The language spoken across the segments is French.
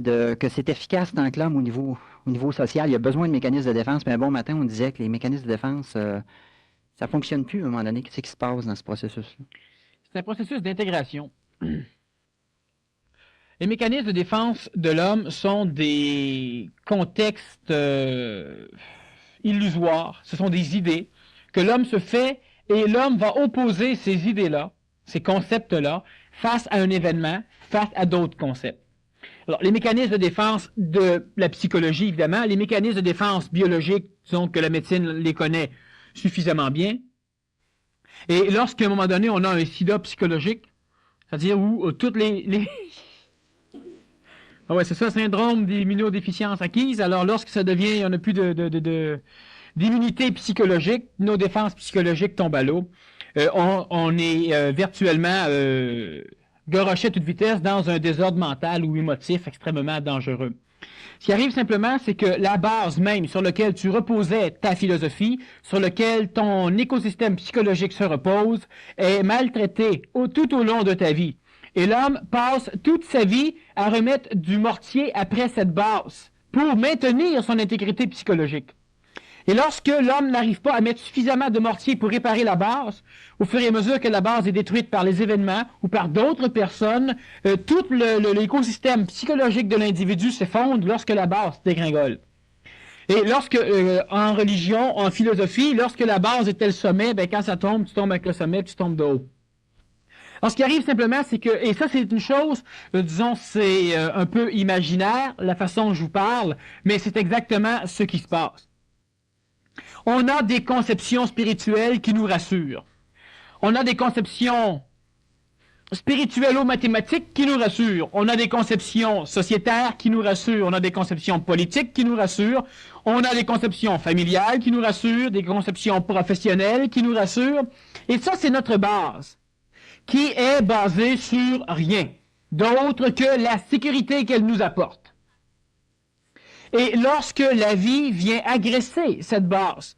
que c'est efficace tant que l'homme au niveau social. Il y a besoin de mécanismes de défense. Mais un bon matin, on disait que les mécanismes de défense, ça fonctionne plus à un moment donné. Qu'est-ce qui se passe dans ce processus-là? C'est un processus d'intégration. Les mécanismes de défense de l'homme sont des contextes illusoires. Ce sont des idées que l'homme se fait et l'homme va opposer ces idées-là, ces concepts-là, face à un événement, face à d'autres concepts. Alors, les mécanismes de défense de la psychologie, évidemment, les mécanismes de défense biologique, disons que la médecine les connaît suffisamment bien. Et lorsqu'à un moment donné, on a un sida psychologique, c'est-à-dire où toutes les... Ah ouais, c'est ça, syndrome d'immunodéficience acquise. Alors, lorsque ça devient, on n'a plus d'immunité psychologique, nos défenses psychologiques tombent à l'eau. On est virtuellement garoché à toute vitesse dans un désordre mental ou émotif extrêmement dangereux. Ce qui arrive simplement, c'est que la base même sur laquelle tu reposais ta philosophie, sur laquelle ton écosystème psychologique se repose, est maltraité tout au long de ta vie. Et l'homme passe toute sa vie à remettre du mortier après cette base pour maintenir son intégrité psychologique. Et lorsque l'homme n'arrive pas à mettre suffisamment de mortier pour réparer la base, au fur et à mesure que la base est détruite par les événements ou par d'autres personnes, tout l'écosystème psychologique de l'individu s'effondre lorsque la base dégringole. Et lorsque, en religion, en philosophie, lorsque la base était le sommet, ben quand ça tombe, tu tombes avec le sommet, tu tombes de haut. Alors, ce qui arrive simplement, c'est que, et ça, c'est une chose, disons, c'est un peu imaginaire, la façon dont je vous parle, mais c'est exactement ce qui se passe. On a des conceptions spirituelles qui nous rassurent. On a des conceptions spirituello-mathématiques qui nous rassurent. On a des conceptions sociétaires qui nous rassurent. On a des conceptions politiques qui nous rassurent. On a des conceptions familiales qui nous rassurent, des conceptions professionnelles qui nous rassurent. Et ça, c'est notre base, qui est basée sur rien d'autre que la sécurité qu'elle nous apporte. Et lorsque la vie vient agresser cette base,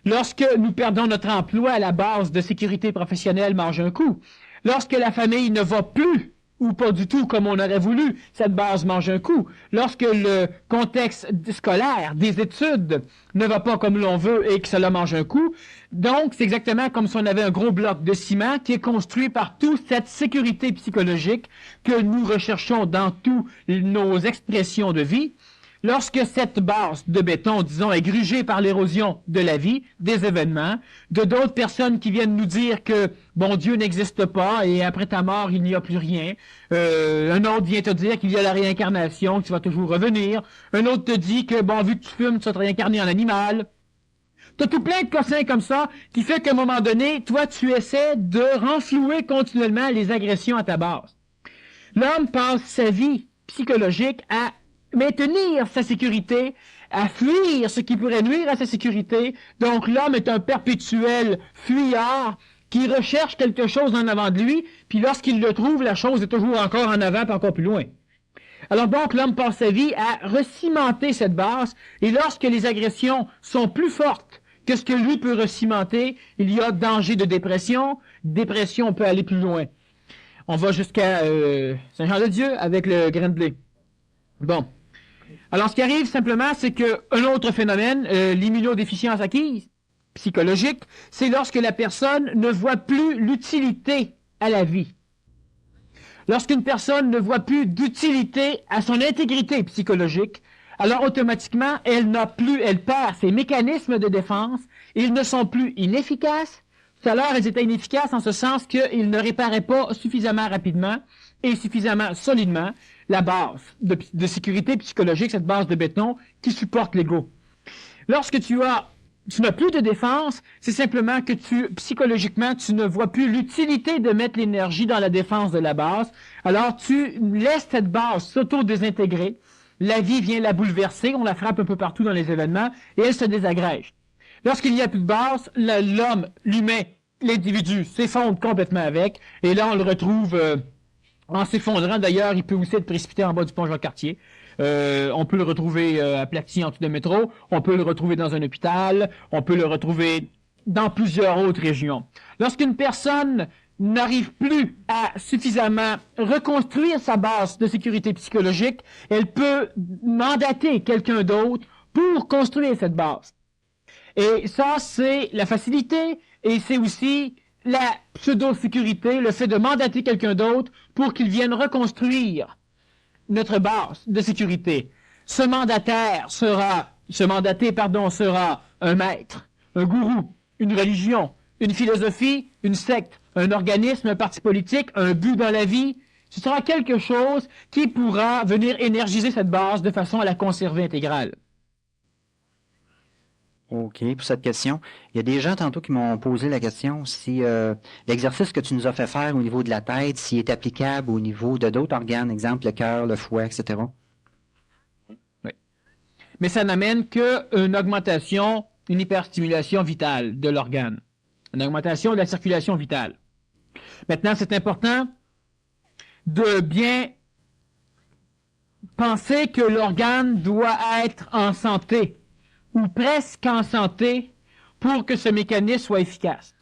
lorsque nous perdons notre emploi, la base de sécurité professionnelle mange un coup, lorsque la famille ne va plus ou pas du tout comme on aurait voulu, cette base mange un coup, lorsque le contexte scolaire des études ne va pas comme l'on veut et que cela mange un coup, donc c'est exactement comme si on avait un gros bloc de ciment qui est construit par toute cette sécurité psychologique que nous recherchons dans toutes nos expressions de vie. Lorsque cette base de béton, disons, est grugée par l'érosion de la vie, des événements, de d'autres personnes qui viennent nous dire que, bon, Dieu n'existe pas et après ta mort, il n'y a plus rien. Un autre vient te dire qu'il y a la réincarnation, que tu vas toujours revenir. Un autre te dit que, bon, vu que tu fumes, tu vas te réincarner en animal. T'as tout plein de cossins comme ça qui fait qu'à un moment donné, toi, tu essaies de renflouer continuellement les agressions à ta base. L'homme passe sa vie psychologique à maintenir sa sécurité, à fuir ce qui pourrait nuire à sa sécurité. Donc l'homme est un perpétuel fuyard qui recherche quelque chose en avant de lui, puis lorsqu'il le trouve, la chose est toujours encore en avant, puis encore plus loin. Alors donc l'homme passe sa vie à recimenter cette base, et lorsque les agressions sont plus fortes que ce que lui peut recimenter, il y a danger de dépression. Dépression, on peut aller plus loin. On va jusqu'à Saint-Jean-de-Dieu avec le grain de blé. Bon. Alors, ce qui arrive simplement, c'est qu'un autre phénomène, l'immunodéficience acquise, psychologique, c'est lorsque la personne ne voit plus l'utilité à la vie. Lorsqu'une personne ne voit plus d'utilité à son intégrité psychologique, alors automatiquement, elle perd ses mécanismes de défense, ils ne sont plus inefficaces. Tout à l'heure, elles étaient inefficaces en ce sens qu'ils ne réparaient pas suffisamment rapidement et suffisamment solidement la base de sécurité psychologique, cette base de béton qui supporte l'ego. Lorsque tu n'as plus de défense, c'est simplement que psychologiquement, tu ne vois plus l'utilité de mettre l'énergie dans la défense de la base. Alors, tu laisses cette base s'auto-désintégrer. La vie vient la bouleverser, on la frappe un peu partout dans les événements, et elle se désagrège. Lorsqu'il n'y a plus de base, l'homme, l'humain, l'individu s'effondre complètement avec, et là, on le retrouve en s'effondrant. D'ailleurs, il peut aussi être précipité en bas du pont Jacques-Cartier. On peut le retrouver aplati en dessous de métro, on peut le retrouver dans un hôpital, on peut le retrouver dans plusieurs autres régions. Lorsqu'une personne n'arrive plus à suffisamment reconstruire sa base de sécurité psychologique, elle peut mandater quelqu'un d'autre pour construire cette base. Et ça, c'est la facilité, et c'est aussi la pseudo-sécurité, le fait de mandater quelqu'un d'autre pour qu'il vienne reconstruire notre base de sécurité. Ce mandaté, sera un maître, un gourou, une religion, une philosophie, une secte, un organisme, un parti politique, un but dans la vie. Ce sera quelque chose qui pourra venir énergiser cette base de façon à la conserver intégrale. OK, pour cette question. Il y a des gens tantôt qui m'ont posé la question si l'exercice que tu nous as fait faire au niveau de la tête, s'il est applicable au niveau de d'autres organes, exemple le cœur, le foie, etc. Oui. Mais ça n'amène qu'une augmentation, une hyperstimulation vitale de l'organe. Une augmentation de la circulation vitale. Maintenant, c'est important de bien penser que l'organe doit être en santé, ou presque en santé, pour que ce mécanisme soit efficace.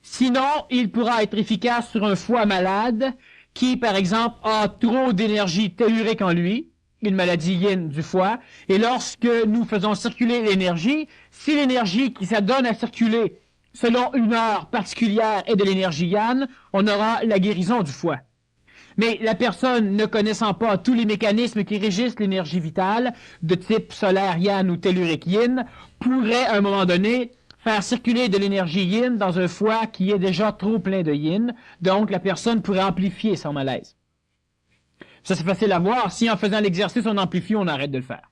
Sinon, il pourra être efficace sur un foie malade qui, par exemple, a trop d'énergie tellurique en lui, une maladie yin du foie, et lorsque nous faisons circuler l'énergie, si l'énergie qui s'adonne à circuler selon une heure particulière est de l'énergie yang, on aura la guérison du foie. Mais la personne ne connaissant pas tous les mécanismes qui régissent l'énergie vitale, de type solaire yang ou tellurique yin, pourrait à un moment donné faire circuler de l'énergie yin dans un foie qui est déjà trop plein de yin, donc la personne pourrait amplifier son malaise. Ça c'est facile à voir, si en faisant l'exercice on amplifie, on arrête de le faire.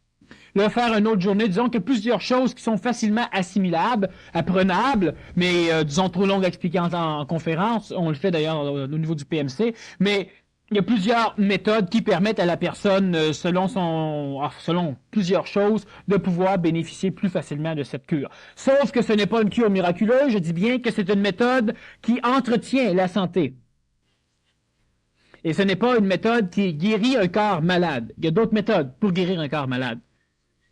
Le faire une autre journée, disons qu'il y a plusieurs choses qui sont facilement assimilables, apprenables, mais disons trop long à expliquer en conférence, on le fait d'ailleurs au niveau du PMC, mais il y a plusieurs méthodes qui permettent à la personne, selon plusieurs choses, de pouvoir bénéficier plus facilement de cette cure. Sauf que ce n'est pas une cure miraculeuse, je dis bien que c'est une méthode qui entretient la santé. Et ce n'est pas une méthode qui guérit un corps malade. Il y a d'autres méthodes pour guérir un corps malade.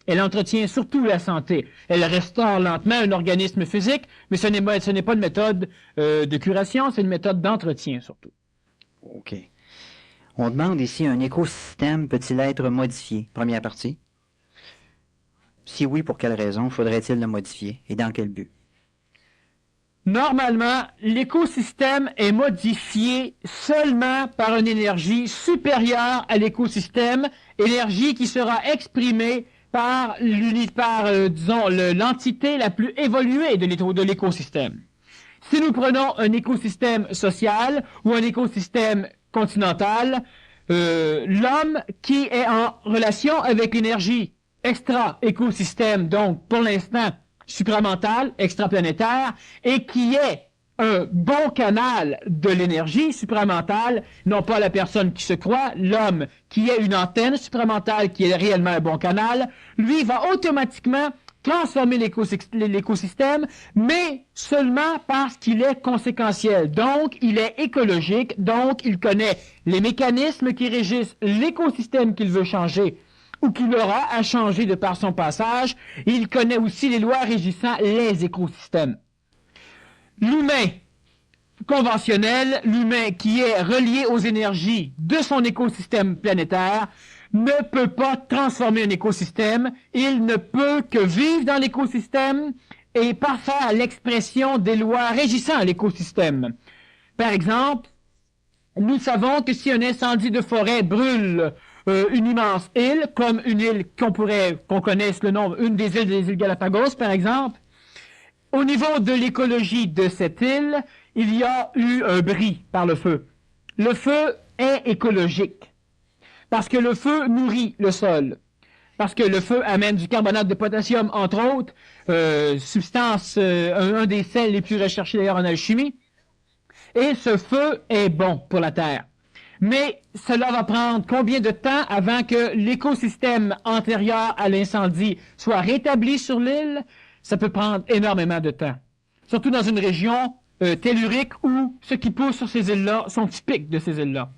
Elle entretient surtout la santé. Elle restaure lentement un organisme physique, mais ce n'est pas une méthode de curation, c'est une méthode d'entretien surtout. OK. On demande ici, un écosystème peut-il être modifié? Première partie. Si oui, pour quelle raison faudrait-il le modifier et dans quel but? Normalement, l'écosystème est modifié seulement par une énergie supérieure à l'écosystème, énergie qui sera exprimée par l'entité la plus évoluée de l'écosystème. Si nous prenons un écosystème social ou un écosystème continental, l'homme qui est en relation avec l'énergie extra-écosystème, donc pour l'instant supramentale, extraplanétaire, et qui est un bon canal de l'énergie supramentale, non pas la personne qui se croit, l'homme qui est une antenne supramentale qui est réellement un bon canal, lui va automatiquement transformer l'écosystème, mais seulement parce qu'il est conséquentiel. Donc, il est écologique, donc il connaît les mécanismes qui régissent l'écosystème qu'il veut changer ou qu'il aura à changer de par son passage. Il connaît aussi les lois régissant les écosystèmes. L'humain conventionnel, l'humain qui est relié aux énergies de son écosystème planétaire, ne peut pas transformer un écosystème, il ne peut que vivre dans l'écosystème et parfaire l'expression des lois régissant l'écosystème. Par exemple, nous savons que si un incendie de forêt brûle une immense île, comme une île qu'on connaisse le nom, une des îles Galapagos par exemple, au niveau de l'écologie de cette île, il y a eu un bris par le feu. Le feu est écologique. Parce que le feu nourrit le sol. Parce que le feu amène du carbonate de potassium, entre autres, substance, un des sels les plus recherchés d'ailleurs en alchimie. Et ce feu est bon pour la Terre. Mais cela va prendre combien de temps avant que l'écosystème antérieur à l'incendie soit rétabli sur l'île? Ça peut prendre énormément de temps. Surtout dans une région tellurique où ce qui pousse sur ces îles-là sont typiques de ces îles-là.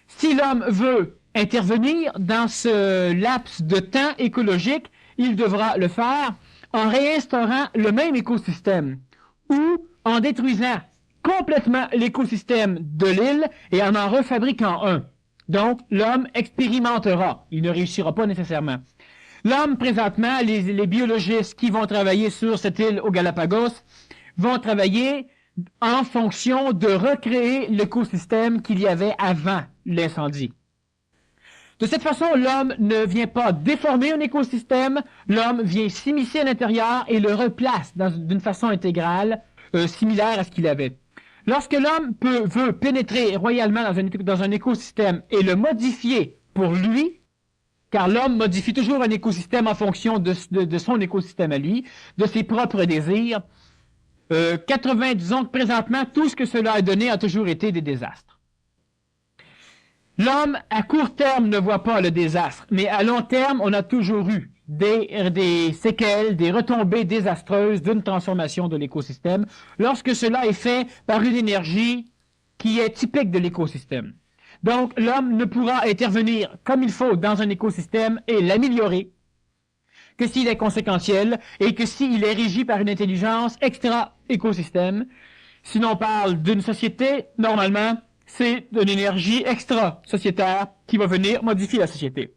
Si l'homme veut intervenir dans ce laps de temps écologique, il devra le faire en réinstaurant le même écosystème ou en détruisant complètement l'écosystème de l'île et en refabriquant un. Donc, l'homme expérimentera. Il ne réussira pas nécessairement. L'homme, présentement, les biologistes qui vont travailler sur cette île aux Galapagos vont travailler en fonction de recréer l'écosystème qu'il y avait avant l'incendie. De cette façon, l'homme ne vient pas déformer un écosystème, l'homme vient s'immiscer à l'intérieur et le replace d'une façon intégrale, similaire à ce qu'il avait. Lorsque l'homme veut pénétrer royalement dans un écosystème et le modifier pour lui, car l'homme modifie toujours un écosystème en fonction de son écosystème à lui, de ses propres désirs, disons que présentement, tout ce que cela a donné a toujours été des désastres. L'homme, à court terme, ne voit pas le désastre, mais à long terme, on a toujours eu des séquelles, des retombées désastreuses d'une transformation de l'écosystème, lorsque cela est fait par une énergie qui est typique de l'écosystème. Donc, l'homme ne pourra intervenir comme il faut dans un écosystème et l'améliorer que s'il est conséquentiel et que s'il est régi par une intelligence extra-écosystème. Si l'on parle d'une société, normalement, c'est d'une énergie extra-sociétaire qui va venir modifier la société.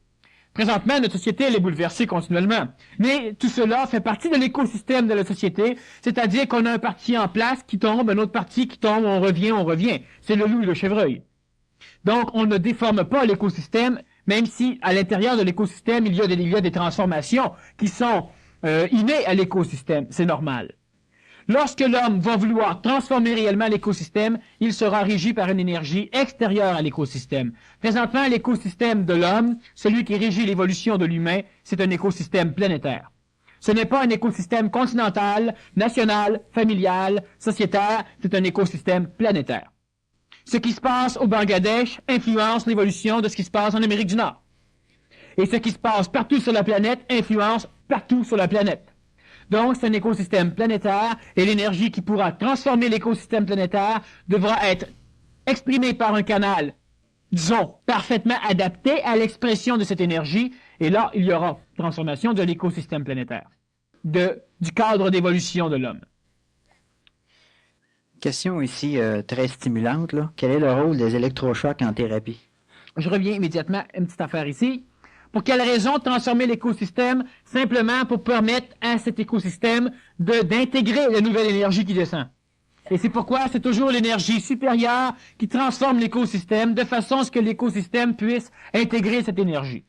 Présentement, notre société, elle est bouleversée continuellement. Mais tout cela fait partie de l'écosystème de la société, c'est-à-dire qu'on a un parti en place qui tombe, un autre parti qui tombe, on revient. C'est le loup et le chevreuil. Donc, on ne déforme pas l'écosystème, même si à l'intérieur de l'écosystème, il y a des transformations qui sont innées à l'écosystème. C'est normal. Lorsque l'homme va vouloir transformer réellement l'écosystème, il sera régi par une énergie extérieure à l'écosystème. Présentement, l'écosystème de l'homme, celui qui régit l'évolution de l'humain, c'est un écosystème planétaire. Ce n'est pas un écosystème continental, national, familial, sociétaire, c'est un écosystème planétaire. Ce qui se passe au Bangladesh influence l'évolution de ce qui se passe en Amérique du Nord. Et ce qui se passe partout sur la planète influence partout sur la planète. Donc, c'est un écosystème planétaire et l'énergie qui pourra transformer l'écosystème planétaire devra être exprimée par un canal, disons, parfaitement adapté à l'expression de cette énergie. Et là, il y aura transformation de l'écosystème planétaire, du cadre d'évolution de l'homme. Question ici très stimulante, là. Quel est le rôle des électrochocs en thérapie? Je reviens immédiatement à une petite affaire ici. Pour quelle raison transformer l'écosystème? Simplement pour permettre à cet écosystème d'intégrer la nouvelle énergie qui descend. Et c'est pourquoi c'est toujours l'énergie supérieure qui transforme l'écosystème de façon à ce que l'écosystème puisse intégrer cette énergie.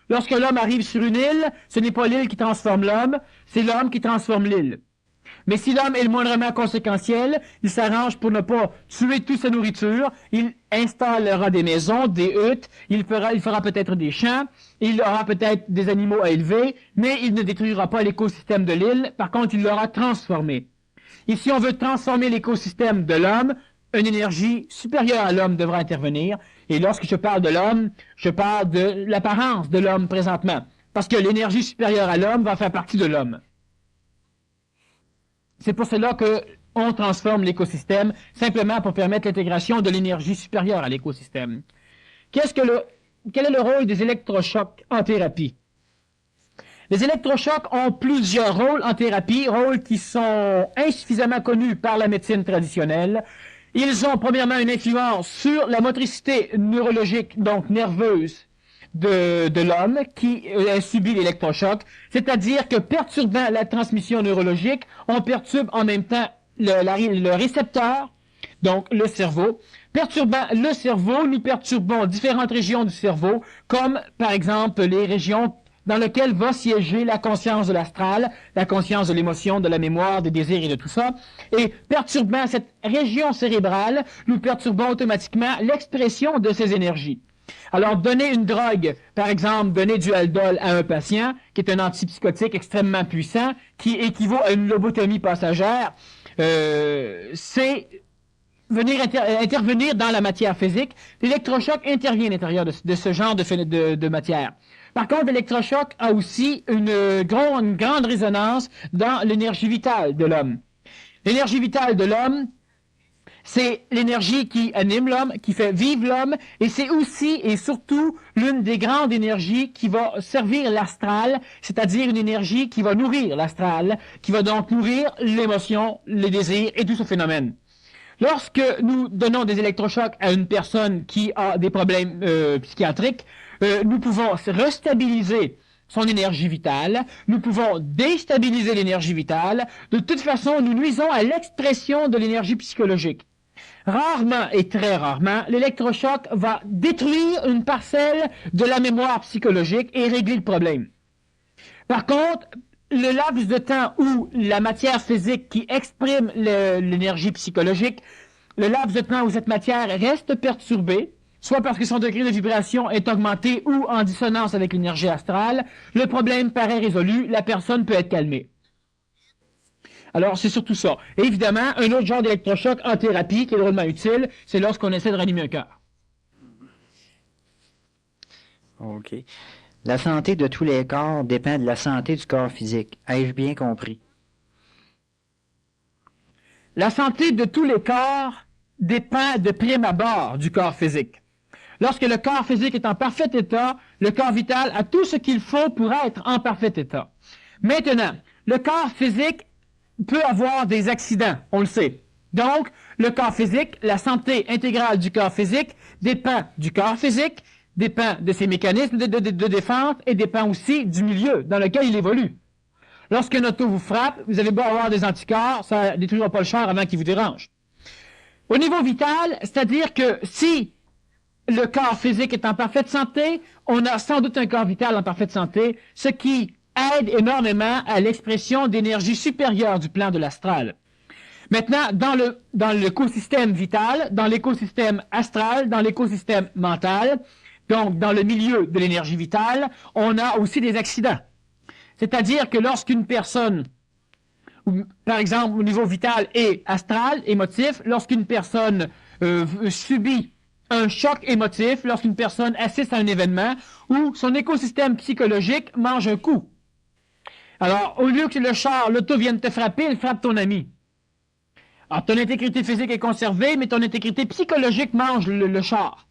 Lorsque l'homme arrive sur une île, ce n'est pas l'île qui transforme l'homme, c'est l'homme qui transforme l'île. Mais si l'homme est le moindrement conséquentiel, il s'arrange pour ne pas tuer toute sa nourriture, il installera des maisons, des huttes, il fera peut-être des champs, il aura peut-être des animaux à élever, mais il ne détruira pas l'écosystème de l'île, par contre il l'aura transformé. Et si on veut transformer l'écosystème de l'homme, une énergie supérieure à l'homme devra intervenir, et lorsque je parle de l'homme, je parle de l'apparence de l'homme présentement, parce que l'énergie supérieure à l'homme va faire partie de l'homme. C'est pour cela qu'on transforme l'écosystème, simplement pour permettre l'intégration de l'énergie supérieure à l'écosystème. Quel est le rôle des électrochocs en thérapie? Les électrochocs ont plusieurs rôles en thérapie, rôles qui sont insuffisamment connus par la médecine traditionnelle. Ils ont premièrement une influence sur la motricité neurologique, donc nerveuse, de l'homme qui a subi l'électrochoc, c'est-à-dire que perturbant la transmission neurologique, on perturbe en même temps le récepteur, donc le cerveau. Perturbant le cerveau, nous perturbons différentes régions du cerveau, comme par exemple les régions dans lesquelles va siéger la conscience de l'astral, la conscience de l'émotion, de la mémoire, des désirs et de tout ça. Et perturbant cette région cérébrale, nous perturbons automatiquement l'expression de ces énergies. Alors, donner une drogue, par exemple, donner du Haldol à un patient, qui est un antipsychotique extrêmement puissant, qui équivaut à une lobotomie passagère, c'est venir intervenir dans la matière physique. L'électrochoc intervient à l'intérieur de ce genre de matière. Par contre, l'électrochoc a aussi une grande résonance dans l'énergie vitale de l'homme. L'énergie vitale de l'homme, c'est l'énergie qui anime l'homme, qui fait vivre l'homme, et c'est aussi et surtout l'une des grandes énergies qui va servir l'astral, c'est-à-dire une énergie qui va nourrir l'astral, qui va donc nourrir l'émotion, les désirs et tout ce phénomène. Lorsque nous donnons des électrochocs à une personne qui a des problèmes psychiatriques, nous pouvons restabiliser son énergie vitale, nous pouvons déstabiliser l'énergie vitale. De toute façon, nous nuisons à l'expression de l'énergie psychologique. Rarement et très rarement, l'électrochoc va détruire une parcelle de la mémoire psychologique et régler le problème. Par contre, le laps de temps où la matière physique qui exprime l'énergie psychologique, le laps de temps où cette matière reste perturbée, soit parce que son degré de vibration est augmenté ou en dissonance avec l'énergie astrale, le problème paraît résolu, la personne peut être calmée. Alors, c'est surtout ça. Et évidemment, un autre genre d'électrochoc en thérapie qui est drôlement utile, c'est lorsqu'on essaie de ranimer un cœur. OK. La santé de tous les corps dépend de la santé du corps physique. Ai-je bien compris? La santé de tous les corps dépend de prime abord du corps physique. Lorsque le corps physique est en parfait état, le corps vital a tout ce qu'il faut pour être en parfait état. Maintenant, le corps physique peut avoir des accidents, on le sait. Donc, le corps physique, la santé intégrale du corps physique dépend du corps physique, dépend de ses mécanismes de défense et dépend aussi du milieu dans lequel il évolue. Lorsqu'un auto vous frappe, vous avez beau avoir des anticorps, ça ne détruira pas le char avant qu'il vous dérange. Au niveau vital, c'est-à-dire que si le corps physique est en parfaite santé, on a sans doute un corps vital en parfaite santé, ce qui aide énormément à l'expression d'énergie supérieure du plan de l'astral. Maintenant, dans l'écosystème vital, dans l'écosystème astral, dans l'écosystème mental, donc dans le milieu de l'énergie vitale, on a aussi des accidents. C'est-à-dire que lorsqu'une personne, par exemple au niveau vital et astral, émotif, lorsqu'une personne subit un choc émotif, lorsqu'une personne assiste à un événement où son écosystème psychologique mange un coup. Alors, au lieu que l'auto vienne te frapper, il frappe ton ami. Alors, ton intégrité physique est conservée, mais ton intégrité psychologique mange le char.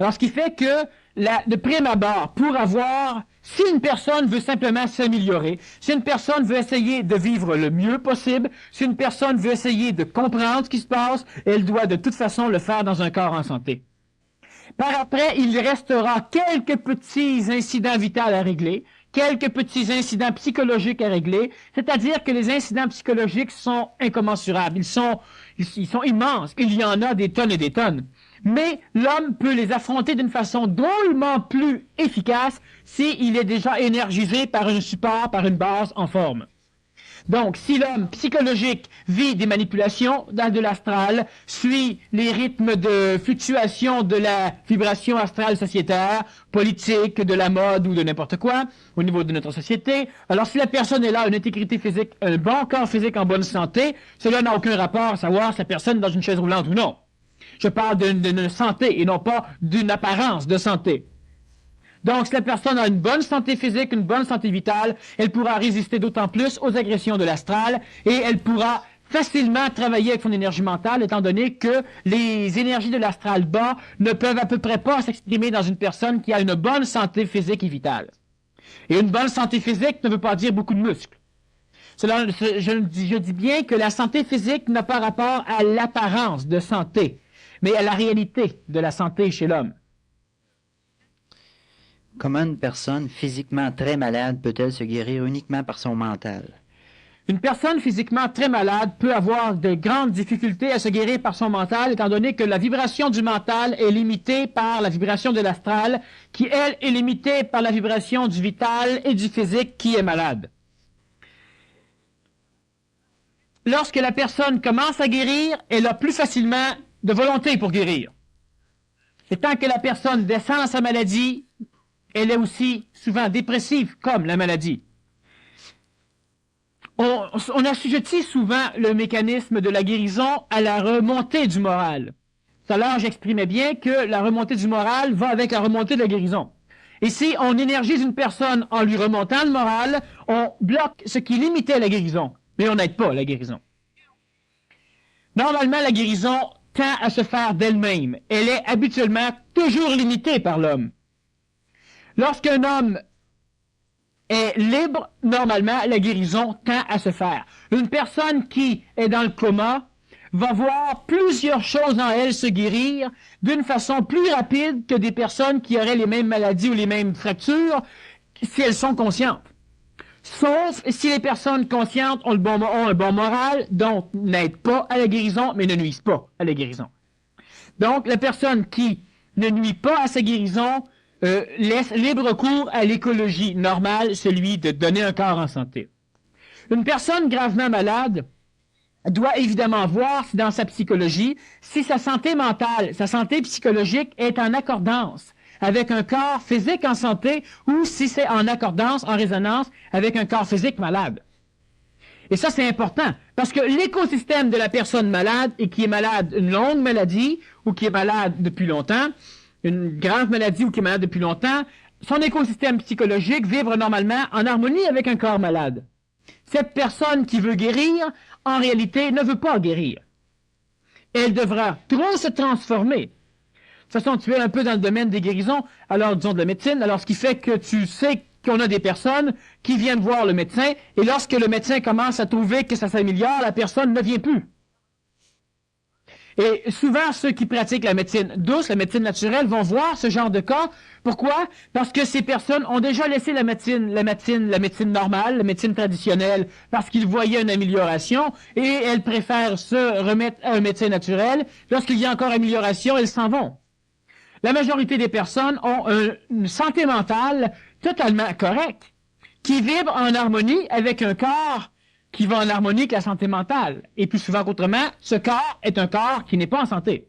Alors, ce qui fait que, de prime abord, si une personne veut simplement s'améliorer, si une personne veut essayer de vivre le mieux possible, si une personne veut essayer de comprendre ce qui se passe, elle doit de toute façon le faire dans un corps en santé. Par après, il restera quelques petits incidents vitaux à régler, quelques petits incidents psychologiques à régler, c'est-à-dire que les incidents psychologiques sont incommensurables, ils sont immenses, il y en a des tonnes et des tonnes. Mais l'homme peut les affronter d'une façon drôlement plus efficace s'il est déjà énergisé par un support, par une base en forme. Donc, si l'homme psychologique vit des manipulations de l'astral, suit les rythmes de fluctuation de la vibration astrale sociétaire, politique, de la mode ou de n'importe quoi, au niveau de notre société, alors si la personne est là, une intégrité physique, un bon corps physique en bonne santé, cela n'a aucun rapport à savoir si la personne est dans une chaise roulante ou non. Je parle d'une santé et non pas d'une apparence de santé. Donc, si la personne a une bonne santé physique, une bonne santé vitale, elle pourra résister d'autant plus aux agressions de l'astral et elle pourra facilement travailler avec son énergie mentale, étant donné que les énergies de l'astral bas ne peuvent à peu près pas s'exprimer dans une personne qui a une bonne santé physique et vitale. Et une bonne santé physique ne veut pas dire beaucoup de muscles. Je dis bien que la santé physique n'a pas rapport à l'apparence de santé, mais à la réalité de la santé chez l'homme. Comment une personne physiquement très malade peut-elle se guérir uniquement par son mental? Une personne physiquement très malade peut avoir de grandes difficultés à se guérir par son mental, étant donné que la vibration du mental est limitée par la vibration de l'astral, qui, elle, est limitée par la vibration du vital et du physique qui est malade. Lorsque la personne commence à guérir, elle a plus facilement de volonté pour guérir. Et tant que la personne descend dans sa maladie, elle est aussi souvent dépressive comme la maladie. On assujettit souvent le mécanisme de la guérison à la remontée du moral. Tout à l'heure, j'exprimais bien que la remontée du moral va avec la remontée de la guérison. Et si on énergise une personne en lui remontant le moral, on bloque ce qui limitait la guérison, mais on n'aide pas la guérison. Normalement, la guérison tend à se faire d'elle-même. Elle est habituellement toujours limitée par l'homme. Lorsqu'un homme est libre, normalement, la guérison tend à se faire. Une personne qui est dans le coma va voir plusieurs choses en elle se guérir d'une façon plus rapide que des personnes qui auraient les mêmes maladies ou les mêmes fractures si elles sont conscientes. Sauf si les personnes conscientes ont un bon moral, donc n'aident pas à la guérison, mais ne nuisent pas à la guérison. Donc, la personne qui ne nuit pas à sa guérison laisse libre cours à l'écologie normale, celui de donner un corps en santé. Une personne gravement malade doit évidemment voir si dans sa psychologie, si sa santé mentale, sa santé psychologique est en accordance avec un corps physique en santé ou si c'est en accordance, en résonance avec un corps physique malade. Et ça, c'est important, parce que l'écosystème de la personne malade et qui est malade une longue maladie ou qui est malade depuis longtemps, une grave maladie ou qui est malade depuis longtemps, son écosystème psychologique vibre normalement en harmonie avec un corps malade. Cette personne qui veut guérir, en réalité, ne veut pas guérir. Elle devra trop se transformer. De toute façon, tu es un peu dans le domaine des guérisons, alors disons de la médecine, alors ce qui fait que tu sais qu'on a des personnes qui viennent voir le médecin, et lorsque le médecin commence à trouver que ça s'améliore, la personne ne vient plus. Et souvent, ceux qui pratiquent la médecine douce, la médecine naturelle, vont voir ce genre de cas. Pourquoi? Parce que ces personnes ont déjà laissé la médecine normale, la médecine traditionnelle, parce qu'ils voyaient une amélioration, et elles préfèrent se remettre à un médecin naturel. Lorsqu'il y a encore amélioration, elles s'en vont. La majorité des personnes ont une santé mentale totalement correcte, qui vibre en harmonie avec un corps qui va en harmonie avec la santé mentale. Et plus souvent qu'autrement, ce corps est un corps qui n'est pas en santé.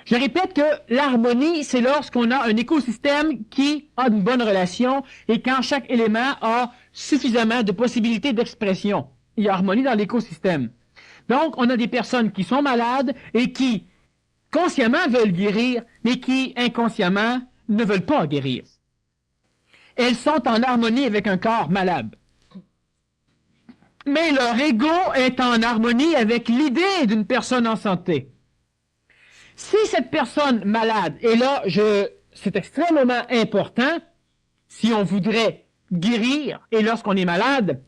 Je répète que l'harmonie, c'est lorsqu'on a un écosystème qui a une bonne relation et quand chaque élément a suffisamment de possibilités d'expression. Il y a harmonie dans l'écosystème. Donc, on a des personnes qui sont malades et qui consciemment veulent guérir, mais qui inconsciemment ne veulent pas guérir. Elles sont en harmonie avec un corps malade. Mais leur ego est en harmonie avec l'idée d'une personne en santé. Si cette personne malade, et là, c'est extrêmement important, si on voudrait guérir, et lorsqu'on est malade,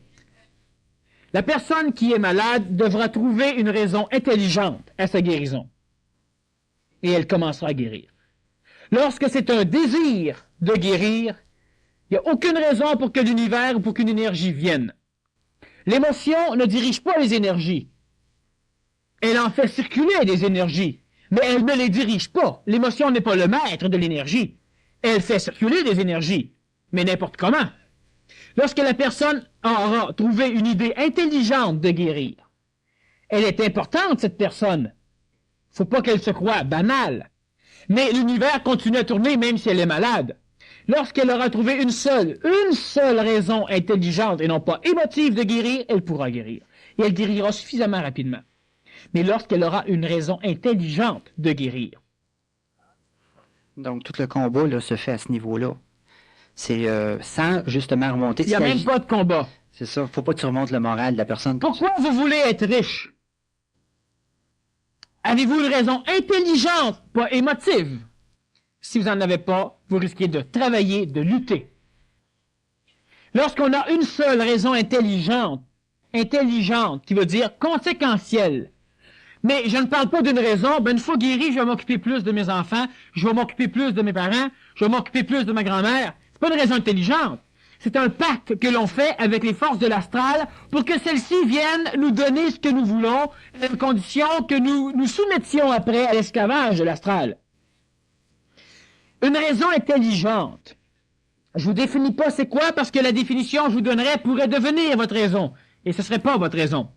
la personne qui est malade devra trouver une raison intelligente à sa guérison. Et elle commencera à guérir. Lorsque c'est un désir de guérir, il n'y a aucune raison pour que l'univers ou pour qu'une énergie vienne. L'émotion ne dirige pas les énergies. Elle en fait circuler des énergies, mais elle ne les dirige pas. L'émotion n'est pas le maître de l'énergie. Elle fait circuler des énergies, mais n'importe comment. Lorsque la personne aura trouvé une idée intelligente de guérir, elle est importante, cette personne. Faut pas qu'elle se croie banale. Mais l'univers continue à tourner même si elle est malade. Lorsqu'elle aura trouvé une seule raison intelligente et non pas émotive de guérir, elle pourra guérir. Et elle guérira suffisamment rapidement. Mais lorsqu'elle aura une raison intelligente de guérir. Donc, tout le combat là, se fait à ce niveau-là. C'est sans justement remonter. Il n'y a même pas de combat. C'est ça. Faut pas que tu remontes le moral de la personne. Pourquoi vous voulez être riche? Avez-vous une raison intelligente, pas émotive? Si vous n'en avez pas, vous risquez de travailler, de lutter. Lorsqu'on a une seule raison intelligente, qui veut dire conséquentielle, mais je ne parle pas d'une raison, une fois guéri, je vais m'occuper plus de mes enfants, je vais m'occuper plus de mes parents, je vais m'occuper plus de ma grand-mère. C'est pas une raison intelligente. C'est un pacte que l'on fait avec les forces de l'astral pour que celles-ci viennent nous donner ce que nous voulons, à condition que nous soumettions après à l'esclavage de l'astral. Une raison intelligente. Je vous définis pas c'est quoi parce que la définition que je vous donnerais pourrait devenir votre raison. Et ce serait pas votre raison.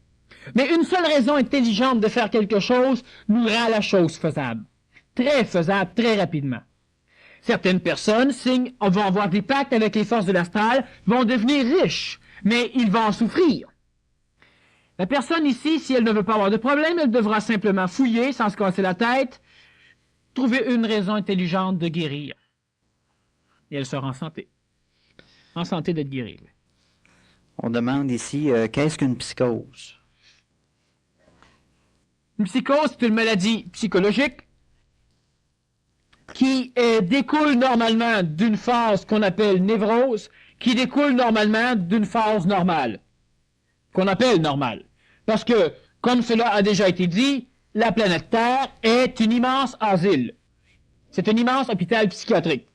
Mais une seule raison intelligente de faire quelque chose nous rend la chose faisable. Très faisable, très rapidement. Certaines personnes vont avoir des pactes avec les forces de l'astral, vont devenir riches, mais ils vont en souffrir. La personne ici, si elle ne veut pas avoir de problème, elle devra simplement fouiller sans se casser la tête, trouver une raison intelligente de guérir. Et elle sera en santé. En santé d'être guérie. On demande ici, qu'est-ce qu'une psychose? Une psychose, c'est une maladie psychologique qui découle normalement d'une phase qu'on appelle névrose, qui découle normalement d'une phase normale, qu'on appelle normale. Parce que Comme cela a déjà été dit, la planète Terre est un immense asile. C'est un immense hôpital psychiatrique.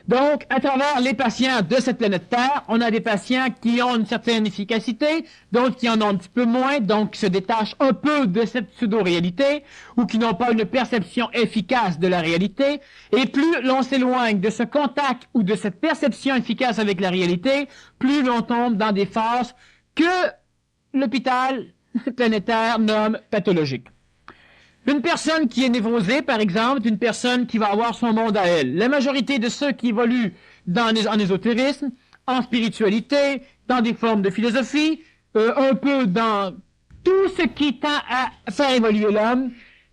Donc, à travers les patients de cette planète Terre, on a des patients qui ont une certaine efficacité, d'autres qui en ont un petit peu moins, donc qui se détachent un peu de cette pseudo-réalité, ou qui n'ont pas une perception efficace de la réalité. Et plus l'on s'éloigne de ce contact ou de cette perception efficace avec la réalité, plus l'on tombe dans des phases que l'hôpital planétaire nomme pathologiques. Une personne qui est névrosée, par exemple, est une personne qui va avoir son monde à elle. La majorité de ceux qui évoluent en ésotérisme, en spiritualité, dans des formes de philosophie, un peu dans tout ce qui tend à faire évoluer l'homme,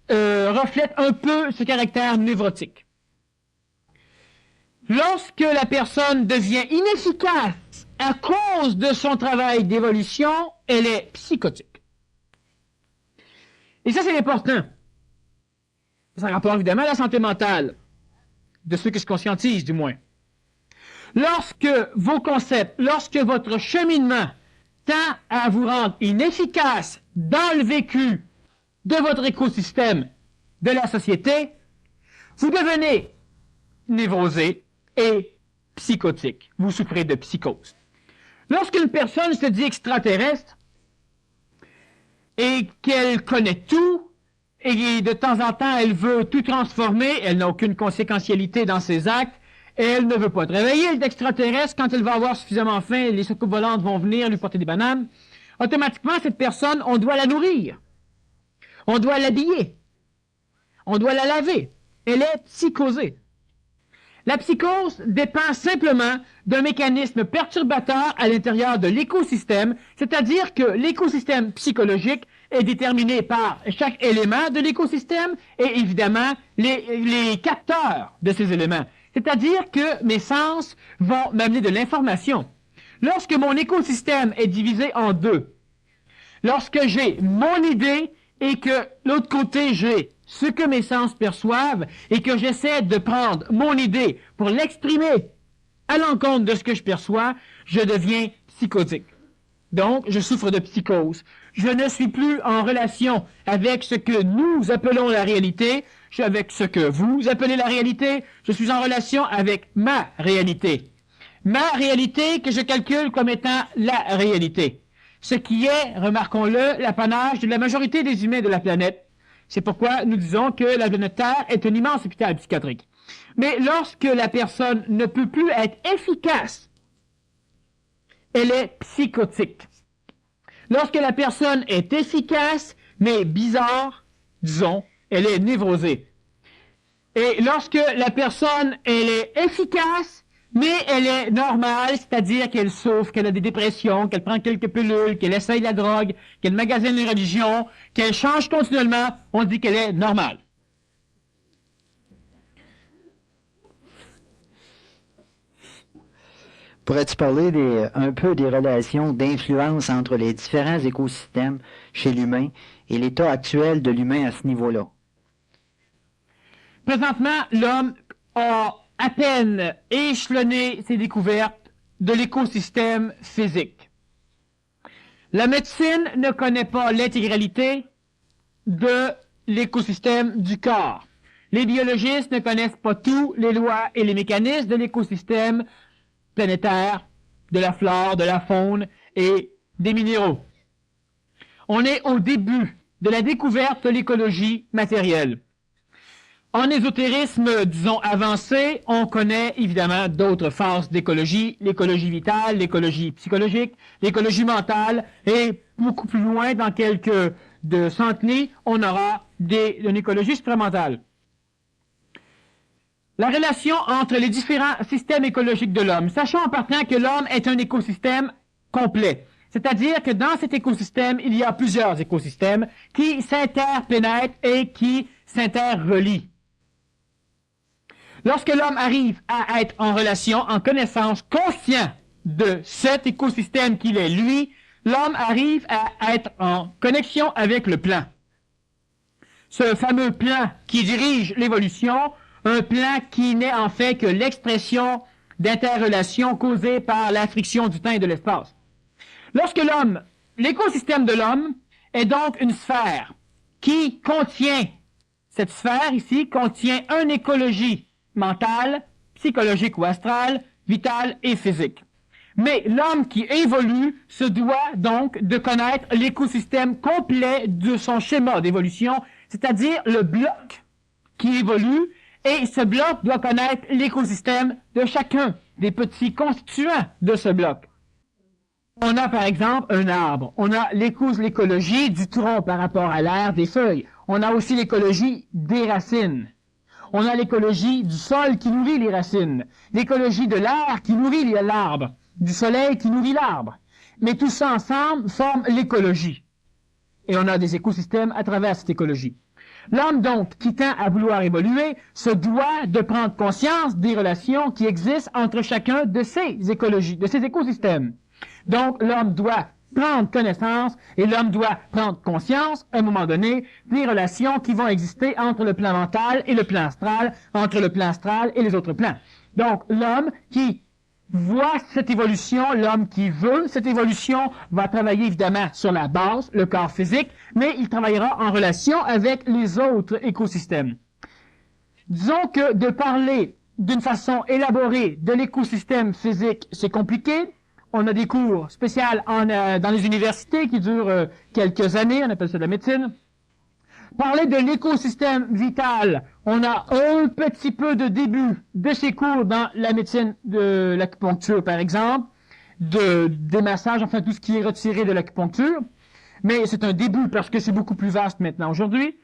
reflète un peu ce caractère névrotique. Lorsque la personne devient inefficace à cause de son travail d'évolution, elle est psychotique. Et ça, c'est important. Ça rapporte évidemment à la santé mentale, de ceux qui se conscientisent du moins. Lorsque vos concepts, lorsque votre cheminement tend à vous rendre inefficace dans le vécu de votre écosystème, de la société, vous devenez névrosé et psychotique. Vous souffrez de psychose. Lorsqu'une personne se dit extraterrestre et qu'elle connaît tout, et de temps en temps, elle veut tout transformer, elle n'a aucune conséquentialité dans ses actes, et elle ne veut pas être réveillée, elle est extraterrestre, quand elle va avoir suffisamment faim, les soucoupes volantes vont venir lui porter des bananes. Automatiquement, cette personne, on doit la nourrir. On doit l'habiller. On doit la laver. Elle est psychosée. La psychose dépend simplement d'un mécanisme perturbateur à l'intérieur de l'écosystème, c'est-à-dire que l'écosystème psychologique est déterminé par chaque élément de l'écosystème et évidemment les capteurs de ces éléments. C'est-à-dire que mes sens vont m'amener de l'information. Lorsque mon écosystème est divisé en deux, lorsque j'ai mon idée et que l'autre côté j'ai ce que mes sens perçoivent et que j'essaie de prendre mon idée pour l'exprimer à l'encontre de ce que je perçois, je deviens psychotique. Donc, je souffre de psychose. Je ne suis plus en relation avec ce que nous appelons la réalité, je suis avec ce que vous appelez la réalité, je suis en relation avec ma réalité. Ma réalité que je calcule comme étant la réalité. Ce qui est, remarquons-le, l'apanage de la majorité des humains de la planète. C'est pourquoi nous disons que la planète Terre est un immense hôpital psychiatrique. Mais lorsque la personne ne peut plus être efficace, elle est psychotique. Lorsque la personne est efficace, mais bizarre, disons, elle est névrosée. Et lorsque la personne, elle est efficace, mais elle est normale, c'est-à-dire qu'elle souffre, qu'elle a des dépressions, qu'elle prend quelques pilules, qu'elle essaye la drogue, qu'elle magasine les religions, qu'elle change continuellement, on dit qu'elle est normale. Pourrais-tu parler un peu des relations d'influence entre les différents écosystèmes chez l'humain et l'état actuel de l'humain à ce niveau-là? Présentement, l'homme a à peine échelonné ses découvertes de l'écosystème physique. La médecine ne connaît pas l'intégralité de l'écosystème du corps. Les biologistes ne connaissent pas tous les lois et les mécanismes de l'écosystème planétaire, de la flore, de la faune et des minéraux. On est au début de la découverte de l'écologie matérielle. En ésotérisme, disons, avancé, on connaît évidemment d'autres phases d'écologie, l'écologie vitale, l'écologie psychologique, l'écologie mentale, et beaucoup plus loin, dans quelques centenaires, on aura une écologie supramentale. La relation entre les différents systèmes écologiques de l'homme. Sachons en partant que l'homme est un écosystème complet. C'est-à-dire que dans cet écosystème, il y a plusieurs écosystèmes qui s'interpénètrent et qui s'interrelient. Lorsque l'homme arrive à être en relation, en connaissance, conscient de cet écosystème qu'il est lui, l'homme arrive à être en connexion avec le plan. Ce fameux plan qui dirige l'évolution, un plan qui n'est en fait que l'expression d'interrelations causées par la friction du temps et de l'espace. Lorsque l'écosystème de l'homme est donc une sphère qui contient, cette sphère ici contient une écologie mentale, psychologique ou astrale, vitale et physique. Mais l'homme qui évolue se doit donc de connaître l'écosystème complet de son schéma d'évolution, c'est-à-dire le bloc qui évolue, et ce bloc doit connaître l'écosystème de chacun des petits constituants de ce bloc. On a par exemple un arbre, on a l'écologie du tronc par rapport à l'air des feuilles, on a aussi l'écologie des racines. On a l'écologie du sol qui nourrit les racines, l'écologie de l'air qui nourrit l'arbre, du soleil qui nourrit l'arbre. Mais tout ça ensemble forme l'écologie. Et on a des écosystèmes à travers cette écologie. L'homme, donc, qui tend à vouloir évoluer, se doit de prendre conscience des relations qui existent entre chacun de ces écologies, de ces écosystèmes. Donc, l'homme doit prendre connaissance et l'homme doit prendre conscience, à un moment donné, des relations qui vont exister entre le plan mental et le plan astral, entre le plan astral et les autres plans. Donc, l'homme qui voit cette évolution, l'homme qui veut cette évolution va travailler évidemment sur la base, le corps physique, mais il travaillera en relation avec les autres écosystèmes. Disons que de parler d'une façon élaborée de l'écosystème physique, c'est compliqué. On a des cours spéciaux dans les universités qui durent quelques années, on appelle ça de la médecine. Parler de l'écosystème vital, on a un petit peu de début de ces cours dans la médecine de l'acupuncture, par exemple, des massages, enfin tout ce qui est retiré de l'acupuncture. Mais c'est un début parce que c'est beaucoup plus vaste maintenant aujourd'hui.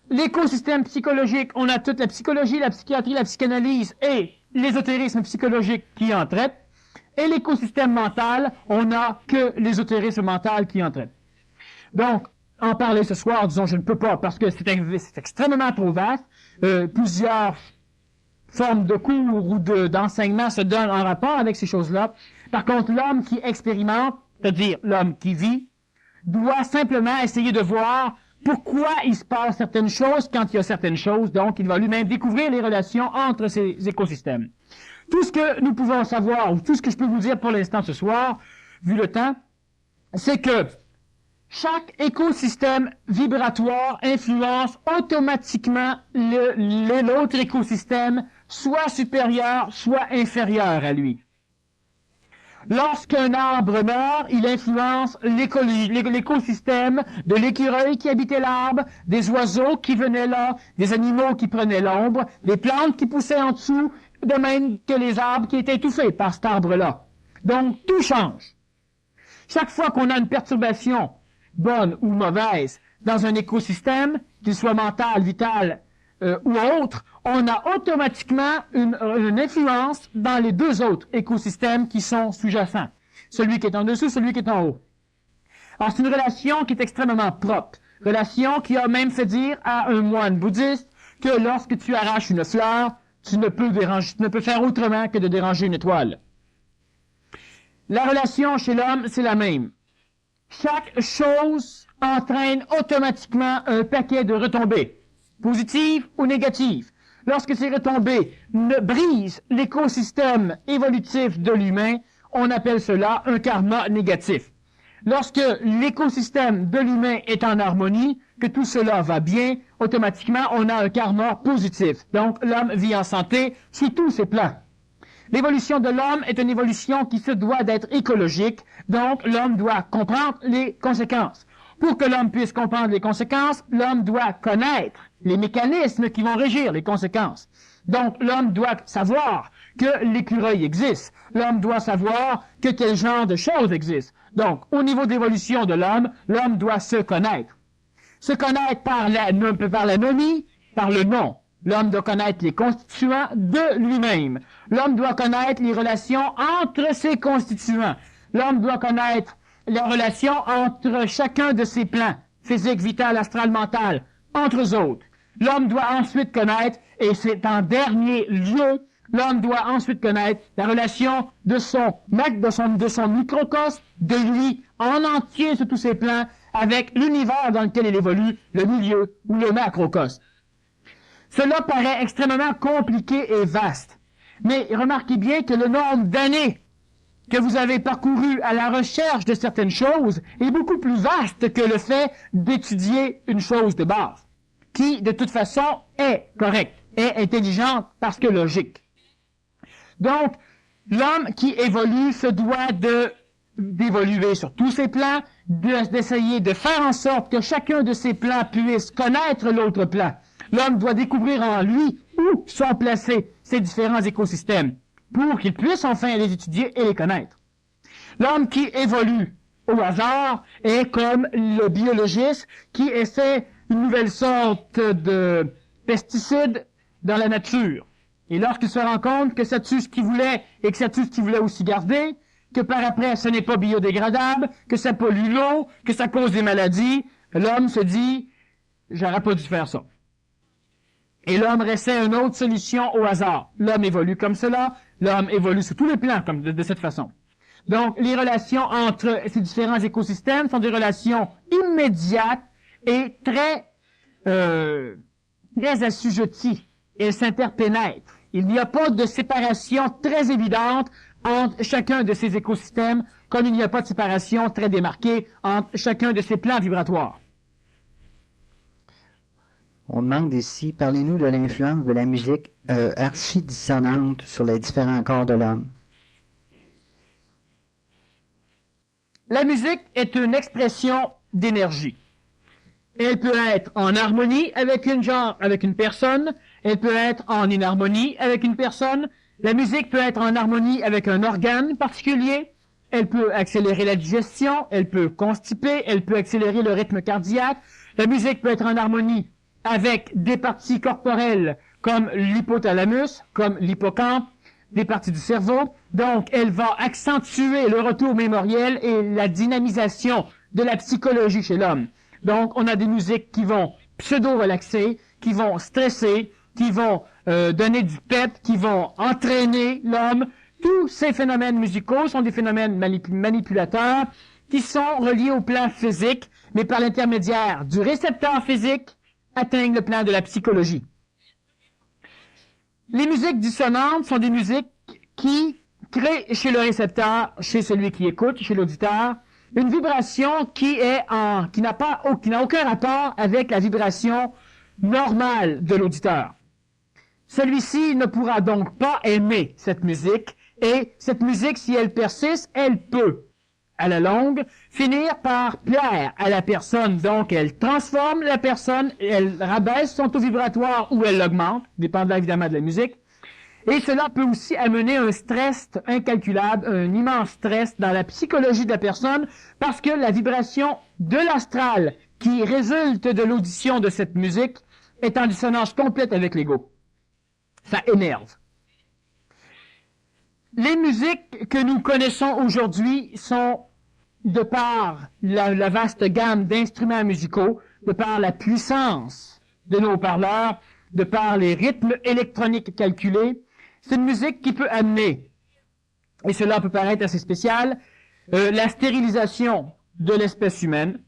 L'écosystème psychologique, on a toute la psychologie, la psychiatrie, la psychanalyse et l'ésotérisme psychologique qui en traite. Et l'écosystème mental, on n'a que l'ésotérisme mental qui en traite. Donc, en parler ce soir, disons, je ne peux pas, parce que c'est extrêmement trop vaste. Plusieurs formes de cours ou d'enseignement se donnent en rapport avec ces choses-là. Par contre, l'homme qui expérimente, c'est-à-dire l'homme qui vit, doit simplement essayer de voir pourquoi il se passe certaines choses quand il y a certaines choses. Donc, il va lui-même découvrir les relations entre ces écosystèmes. Tout ce que nous pouvons savoir, ou tout ce que je peux vous dire pour l'instant ce soir, vu le temps, c'est que chaque écosystème vibratoire influence automatiquement l'autre écosystème, soit supérieur, soit inférieur à lui. Lorsqu'un arbre meurt, il influence l'écosystème de l'écureuil qui habitait l'arbre, des oiseaux qui venaient là, des animaux qui prenaient l'ombre, des plantes qui poussaient en dessous, de même que les arbres qui étaient étouffés par cet arbre-là. Donc, tout change. Chaque fois qu'on a une perturbation, bonne ou mauvaise, dans un écosystème, qu'il soit mental, vital ou autre, on a automatiquement une influence dans les deux autres écosystèmes qui sont sous-jacents. Celui qui est en dessous, celui qui est en haut. Alors, c'est une relation qui est extrêmement propre. Relation qui a même fait dire à un moine bouddhiste que lorsque tu arraches une fleur, tu ne peux faire autrement que de déranger une étoile. La relation chez l'homme, c'est la même. Chaque chose entraîne automatiquement un paquet de retombées, positives ou négatives. Lorsque ces retombées ne brisent l'écosystème évolutif de l'humain, on appelle cela un karma négatif. Lorsque l'écosystème de l'humain est en harmonie, que tout cela va bien, automatiquement, on a un karma positif. Donc, l'homme vit en santé sous tous ses plans. L'évolution de l'homme est une évolution qui se doit d'être écologique, donc l'homme doit comprendre les conséquences. Pour que l'homme puisse comprendre les conséquences, l'homme doit connaître les mécanismes qui vont régir les conséquences. Donc, l'homme doit savoir que l'écureuil existe. L'homme doit savoir que quel genre de choses existent. Donc, au niveau d'évolution de l'homme doit se connaître. Se connaître par la nomie, par le nom. L'homme doit connaître les constituants de lui-même. L'homme doit connaître les relations entre ses constituants. L'homme doit connaître les relations entre chacun de ses plans, physique, vital, astral, mental, entre eux autres. L'homme doit ensuite connaître, et c'est en dernier lieu, l'homme doit ensuite connaître la relation de son microcosme, de lui en entier sur tous ses plans, avec l'univers dans lequel il évolue, le milieu ou le macrocosme. Cela paraît extrêmement compliqué et vaste. Mais remarquez bien que le nombre d'années que vous avez parcouru à la recherche de certaines choses est beaucoup plus vaste que le fait d'étudier une chose de base, qui, de toute façon, est correcte, est intelligente parce que logique. Donc, l'homme qui évolue se doit d'évoluer sur tous ses plans, d'essayer de faire en sorte que chacun de ces plans puisse connaître l'autre plan. L'homme doit découvrir en lui où sont placés ces différents écosystèmes pour qu'il puisse enfin les étudier et les connaître. L'homme qui évolue au hasard est comme le biologiste qui essaie une nouvelle sorte de pesticide dans la nature. Et lorsqu'il se rend compte que ça tue ce qu'il voulait et que ça tue ce qu'il voulait aussi garder, que par après ce n'est pas biodégradable, que ça pollue l'eau, que ça cause des maladies, l'homme se dit « j'aurais pas dû faire ça ». Et l'homme essaie une autre solution au hasard. L'homme évolue comme cela, l'homme évolue sur tous les plans comme de cette façon. Donc, les relations entre ces différents écosystèmes sont des relations immédiates et très assujetties. Elles s'interpénètrent. Il n'y a pas de séparation très évidente entre chacun de ces écosystèmes, comme il n'y a pas de séparation très démarquée entre chacun de ces plans vibratoires. On demande ici, parlez-nous de l'influence de la musique archidissonante sur les différents corps de l'homme. La musique est une expression d'énergie. Elle peut être en harmonie avec une personne, elle peut être en inharmonie avec une personne. La musique peut être en harmonie avec un organe particulier. Elle peut accélérer la digestion, elle peut constiper, elle peut accélérer le rythme cardiaque. La musique peut être en harmonie avec des parties corporelles comme l'hypothalamus, comme l'hippocampe, des parties du cerveau. Donc, elle va accentuer le retour mémoriel et la dynamisation de la psychologie chez l'homme. Donc, on a des musiques qui vont pseudo-relaxer, qui vont stresser, qui vont donner du pep, qui vont entraîner l'homme. Tous ces phénomènes musicaux sont des phénomènes manipulateurs qui sont reliés au plan physique, mais par l'intermédiaire du récepteur physique, atteignent le plan de la psychologie. Les musiques dissonantes sont des musiques qui créent chez le récepteur, chez celui qui écoute, chez l'auditeur, une vibration qui n'a aucun rapport avec la vibration normale de l'auditeur. Celui-ci ne pourra donc pas aimer cette musique, et cette musique, si elle persiste, elle peut, à la longue, finir par plaire à la personne. Donc, elle transforme la personne, elle rabaisse son taux vibratoire ou elle l'augmente, dépendant évidemment de la musique. Et cela peut aussi amener un stress incalculable, un immense stress dans la psychologie de la personne, parce que la vibration de l'astral qui résulte de l'audition de cette musique est en dissonance complète avec l'ego. Ça énerve. Les musiques que nous connaissons aujourd'hui sont, de par la vaste gamme d'instruments musicaux, de par la puissance de nos haut-parleurs, de par les rythmes électroniques calculés, c'est une musique qui peut amener, et cela peut paraître assez spécial, la stérilisation de l'espèce humaine,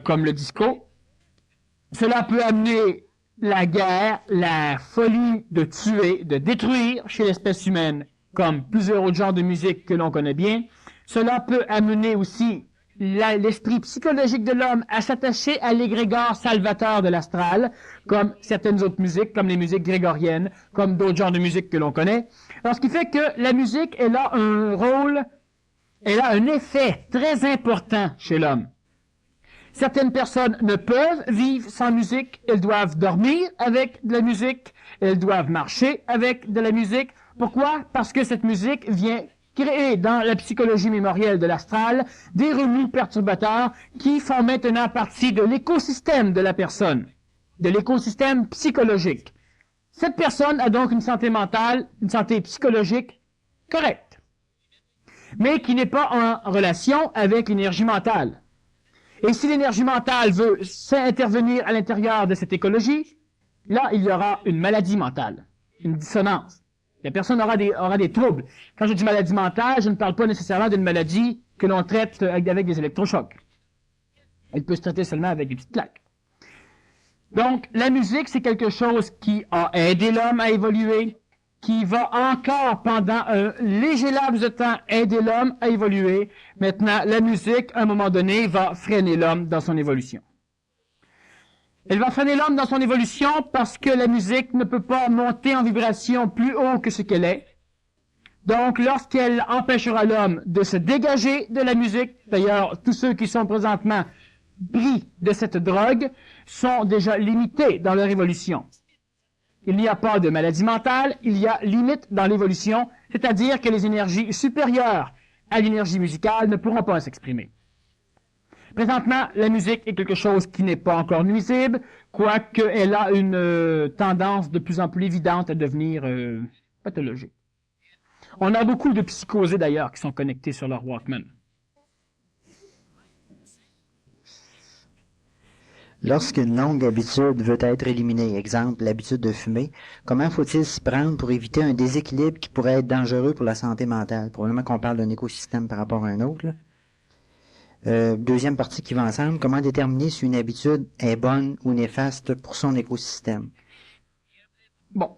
comme le disco. Cela peut amener la guerre, la folie de tuer, de détruire chez l'espèce humaine, comme plusieurs autres genres de musique que l'on connaît bien. Cela peut amener aussi l'esprit psychologique de l'homme à s'attacher à l'égrégore salvateur de l'astral, comme certaines autres musiques, comme les musiques grégoriennes, comme d'autres genres de musique que l'on connaît. Alors, ce qui fait que la musique, elle a un rôle, elle a un effet très important chez l'homme. Certaines personnes ne peuvent vivre sans musique, elles doivent dormir avec de la musique, elles doivent marcher avec de la musique. Pourquoi? Parce que cette musique vient créer dans la psychologie mémorielle de l'astral des remous perturbateurs qui font maintenant partie de l'écosystème de la personne, de l'écosystème psychologique. Cette personne a donc une santé mentale, une santé psychologique correcte, mais qui n'est pas en relation avec l'énergie mentale. Et si l'énergie mentale veut intervenir à l'intérieur de cette écologie, là, il y aura une maladie mentale, une dissonance. La personne aura des troubles. Quand je dis maladie mentale, je ne parle pas nécessairement d'une maladie que l'on traite avec des électrochocs. Elle peut se traiter seulement avec des petites plaques. Donc, la musique, c'est quelque chose qui a aidé l'homme à évoluer, qui va encore, pendant un léger laps de temps, aider l'homme à évoluer. Maintenant, la musique, à un moment donné, va freiner l'homme dans son évolution. Elle va freiner l'homme dans son évolution parce que la musique ne peut pas monter en vibration plus haut que ce qu'elle est. Donc, lorsqu'elle empêchera l'homme de se dégager de la musique, d'ailleurs, tous ceux qui sont présentement pris de cette drogue sont déjà limités dans leur évolution. Il n'y a pas de maladie mentale, il y a limite dans l'évolution, c'est-à-dire que les énergies supérieures à l'énergie musicale ne pourront pas s'exprimer. Présentement, la musique est quelque chose qui n'est pas encore nuisible, quoique elle a une tendance de plus en plus évidente à devenir pathologique. On a beaucoup de psychosés d'ailleurs qui sont connectés sur leur Walkman. Lorsqu'une longue habitude veut être éliminée, exemple l'habitude de fumer, comment faut-il s'y prendre pour éviter un déséquilibre qui pourrait être dangereux pour la santé mentale? Probablement qu'on parle d'un écosystème par rapport à un autre, là. Deuxième partie qui va ensemble, comment déterminer si une habitude est bonne ou néfaste pour son écosystème? Bon.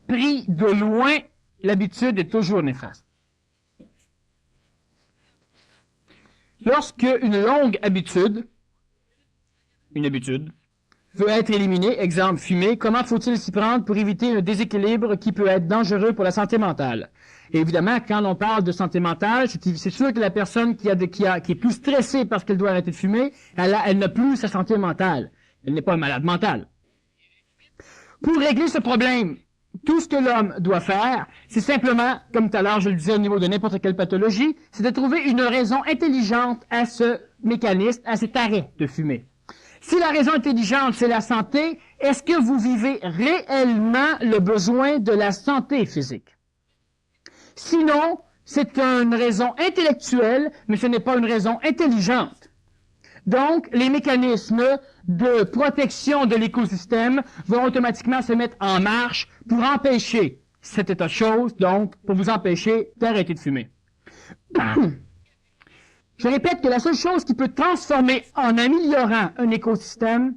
Pris de loin, l'habitude est toujours néfaste. Lorsque une longue habitude, veut être éliminée, exemple fumer, comment faut-il s'y prendre pour éviter un déséquilibre qui peut être dangereux pour la santé mentale? Et évidemment, quand on parle de santé mentale, c'est sûr que la personne qui est plus stressée parce qu'elle doit arrêter de fumer, elle n'a plus sa santé mentale. Elle n'est pas malade mentale. Pour régler ce problème, tout ce que l'homme doit faire, c'est simplement, comme tout à l'heure je le disais au niveau de n'importe quelle pathologie, c'est de trouver une raison intelligente à ce mécanisme, à cet arrêt de fumer. Si la raison intelligente, c'est la santé, est-ce que vous vivez réellement le besoin de la santé physique? Sinon, c'est une raison intellectuelle, mais ce n'est pas une raison intelligente. Donc, les mécanismes de protection de l'écosystème vont automatiquement se mettre en marche pour empêcher cet état de choses, donc pour vous empêcher d'arrêter de fumer. Je répète que la seule chose qui peut transformer en améliorant un écosystème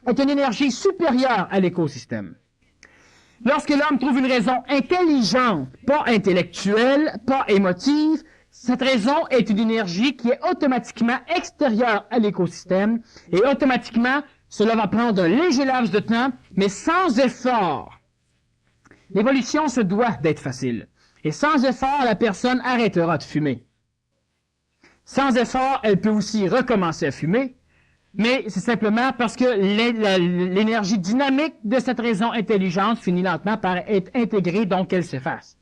est une énergie supérieure à l'écosystème. Lorsque l'homme trouve une raison intelligente, pas intellectuelle, pas émotive, cette raison est une énergie qui est automatiquement extérieure à l'écosystème et automatiquement, cela va prendre un léger laps de temps, mais sans effort. L'évolution se doit d'être facile. Et sans effort, la personne arrêtera de fumer. Sans effort, elle peut aussi recommencer à fumer, mais c'est simplement parce que l'énergie dynamique de cette raison intelligente finit lentement par être intégrée, donc elle s'efface.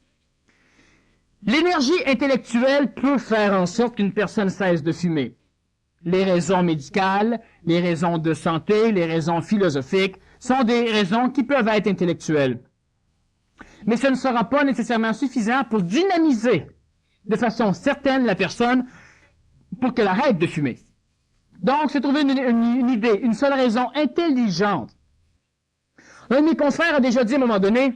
L'énergie intellectuelle peut faire en sorte qu'une personne cesse de fumer. Les raisons médicales, les raisons de santé, les raisons philosophiques sont des raisons qui peuvent être intellectuelles. Mais ce ne sera pas nécessairement suffisant pour dynamiser de façon certaine la personne pour qu'elle arrête de fumer. Donc, c'est trouver une idée, une seule raison intelligente. Un de mes confrères a déjà dit à un moment donné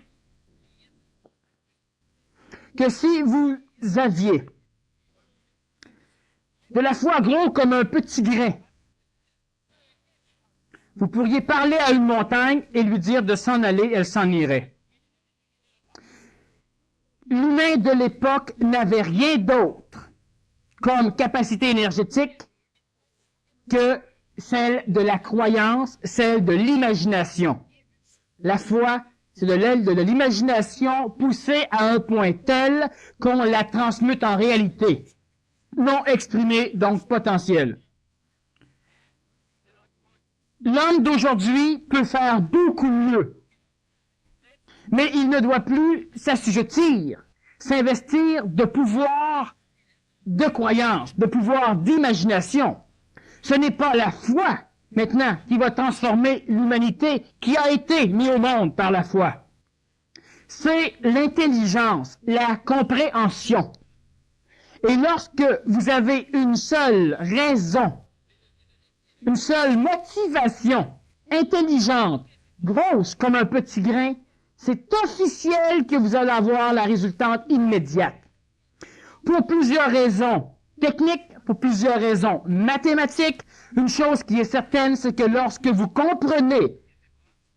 que si vous aviez de la foi gros comme un petit grain, vous pourriez parler à une montagne et lui dire de s'en aller, elle s'en irait. L'humain de l'époque n'avait rien d'autre comme capacité énergétique que celle de la croyance, celle de l'imagination. La foi, c'est de l'aile de l'imagination poussée à un point tel qu'on la transmute en réalité. Non exprimée, donc potentielle. L'homme d'aujourd'hui peut faire beaucoup mieux. Mais il ne doit plus s'assujettir, s'investir de pouvoir de croyance, de pouvoir d'imagination. Ce n'est pas la foi, maintenant, qui va transformer l'humanité qui a été mise au monde par la foi. C'est l'intelligence, la compréhension. Et lorsque vous avez une seule raison, une seule motivation intelligente, grosse comme un petit grain, c'est officiel que vous allez avoir la résultante immédiate. Pour plusieurs raisons techniques, pour plusieurs raisons mathématiques, une chose qui est certaine, c'est que lorsque vous comprenez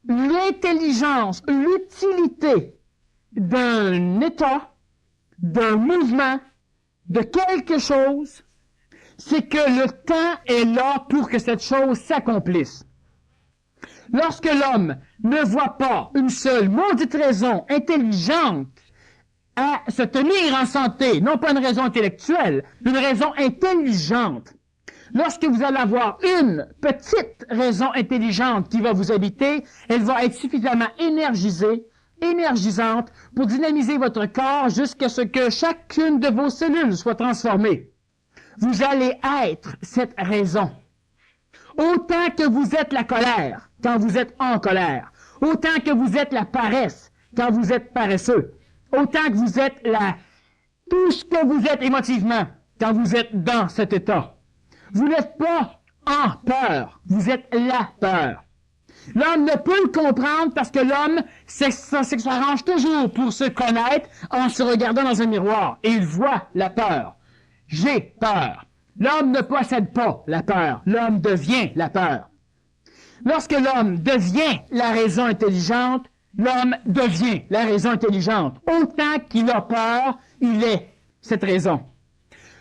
l'intelligence, l'utilité d'un état, d'un mouvement, de quelque chose, c'est que le temps est là pour que cette chose s'accomplisse. Lorsque l'homme ne voit pas une seule maudite raison intelligente à se tenir en santé, non pas une raison intellectuelle, une raison intelligente, lorsque vous allez avoir une petite raison intelligente qui va vous habiter, elle va être suffisamment énergisante pour dynamiser votre corps jusqu'à ce que chacune de vos cellules soit transformée. Vous allez être cette raison. Autant que vous êtes la colère quand vous êtes en colère. Autant que vous êtes la paresse quand vous êtes paresseux. Autant que vous êtes tout ce que vous êtes émotivement quand vous êtes dans cet état. Vous n'êtes pas en peur, vous êtes la peur. L'homme ne peut le comprendre parce que l'homme s'arrange toujours pour se connaître en se regardant dans un miroir. Et il voit la peur. J'ai peur. L'homme ne possède pas la peur. L'homme devient la peur. Lorsque l'homme devient la raison intelligente, l'homme devient la raison intelligente. Autant qu'il a peur, il est cette raison.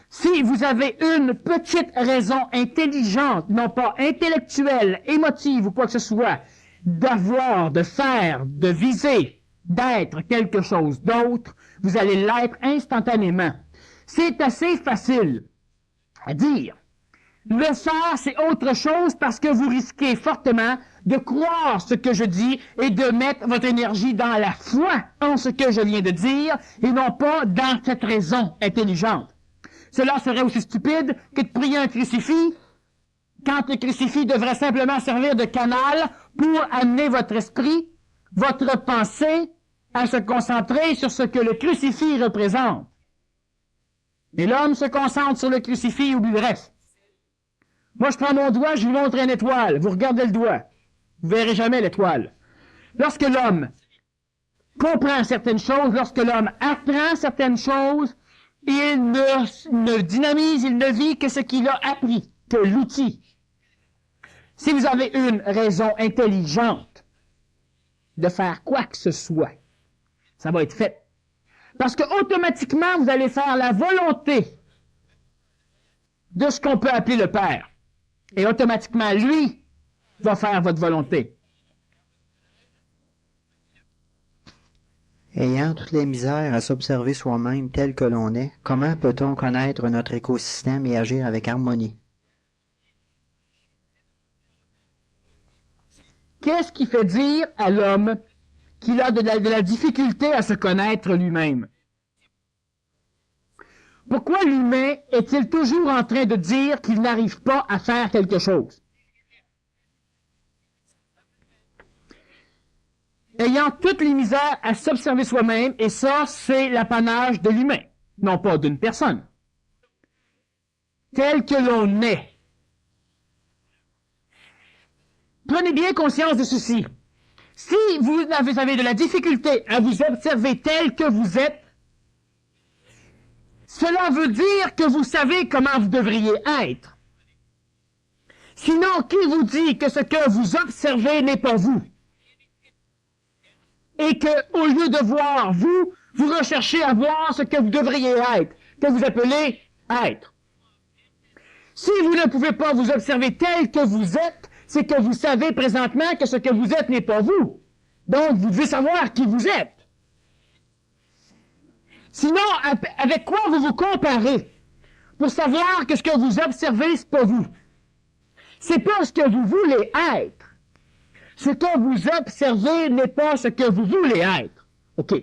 Si vous avez une petite raison intelligente, non pas intellectuelle, émotive ou quoi que ce soit, d'avoir, de faire, de viser, d'être quelque chose d'autre, vous allez l'être instantanément. C'est assez facile à dire. Le faire, c'est autre chose parce que vous risquez fortement de croire ce que je dis et de mettre votre énergie dans la foi en ce que je viens de dire et non pas dans cette raison intelligente. Cela serait aussi stupide que de prier un crucifix quand le crucifix devrait simplement servir de canal pour amener votre esprit, votre pensée à se concentrer sur ce que le crucifix représente. Et l'homme se concentre sur le crucifix et oublie le reste. Moi, je prends mon doigt, je vous montre une étoile. Vous regardez le doigt. Vous verrez jamais l'étoile. Lorsque l'homme comprend certaines choses, lorsque l'homme apprend certaines choses, il ne dynamise, il ne vit que ce qu'il a appris, que l'outil. Si vous avez une raison intelligente de faire quoi que ce soit, ça va être fait. Parce que automatiquement, vous allez faire la volonté de ce qu'on peut appeler le Père. Et automatiquement, lui va faire votre volonté. Ayant toutes les misères à s'observer soi-même tel que l'on est, comment peut-on connaître notre écosystème et agir avec harmonie? Qu'est-ce qui fait dire à l'homme qu'il a de la difficulté à se connaître lui-même? Pourquoi l'humain est-il toujours en train de dire qu'il n'arrive pas à faire quelque chose? Ayant toutes les misères à s'observer soi-même, et ça, c'est l'apanage de l'humain, non pas d'une personne. Tel que l'on est. Prenez bien conscience de ceci. Si vous avez de la difficulté à vous observer tel que vous êtes, cela veut dire que vous savez comment vous devriez être. Sinon, qui vous dit que ce que vous observez n'est pas vous? Et que, au lieu de voir vous, vous recherchez à voir ce que vous devriez être, que vous appelez être. Si vous ne pouvez pas vous observer tel que vous êtes, c'est que vous savez présentement que ce que vous êtes n'est pas vous. Donc, vous devez savoir qui vous êtes. Sinon, avec quoi vous vous comparez pour savoir que ce que vous observez, c'est pas vous? C'est pas ce que vous voulez être. Ce que vous observez n'est pas ce que vous voulez être. OK.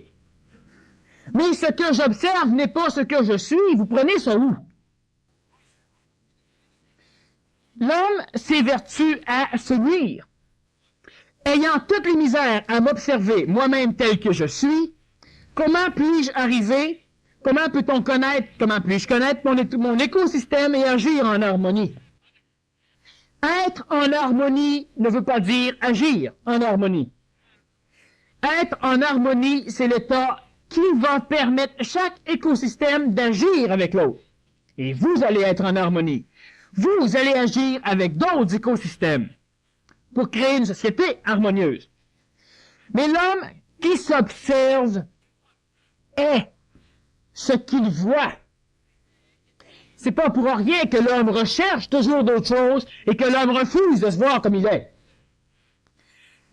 Mais ce que j'observe n'est pas ce que je suis. Vous prenez ça où? L'homme s'évertue à se nuire. Ayant toutes les misères à m'observer moi-même tel que je suis, comment puis-je arriver? Comment peut-on connaître? Comment puis-je connaître mon écosystème et agir en harmonie? Être en harmonie ne veut pas dire agir en harmonie. Être en harmonie, c'est l'état qui va permettre chaque écosystème d'agir avec l'autre. Et vous allez être en harmonie. Vous allez agir avec d'autres écosystèmes pour créer une société harmonieuse. Mais l'homme qui s'observe est ce qu'il voit. C'est pas pour rien que l'homme recherche toujours d'autres choses et que l'homme refuse de se voir comme il est.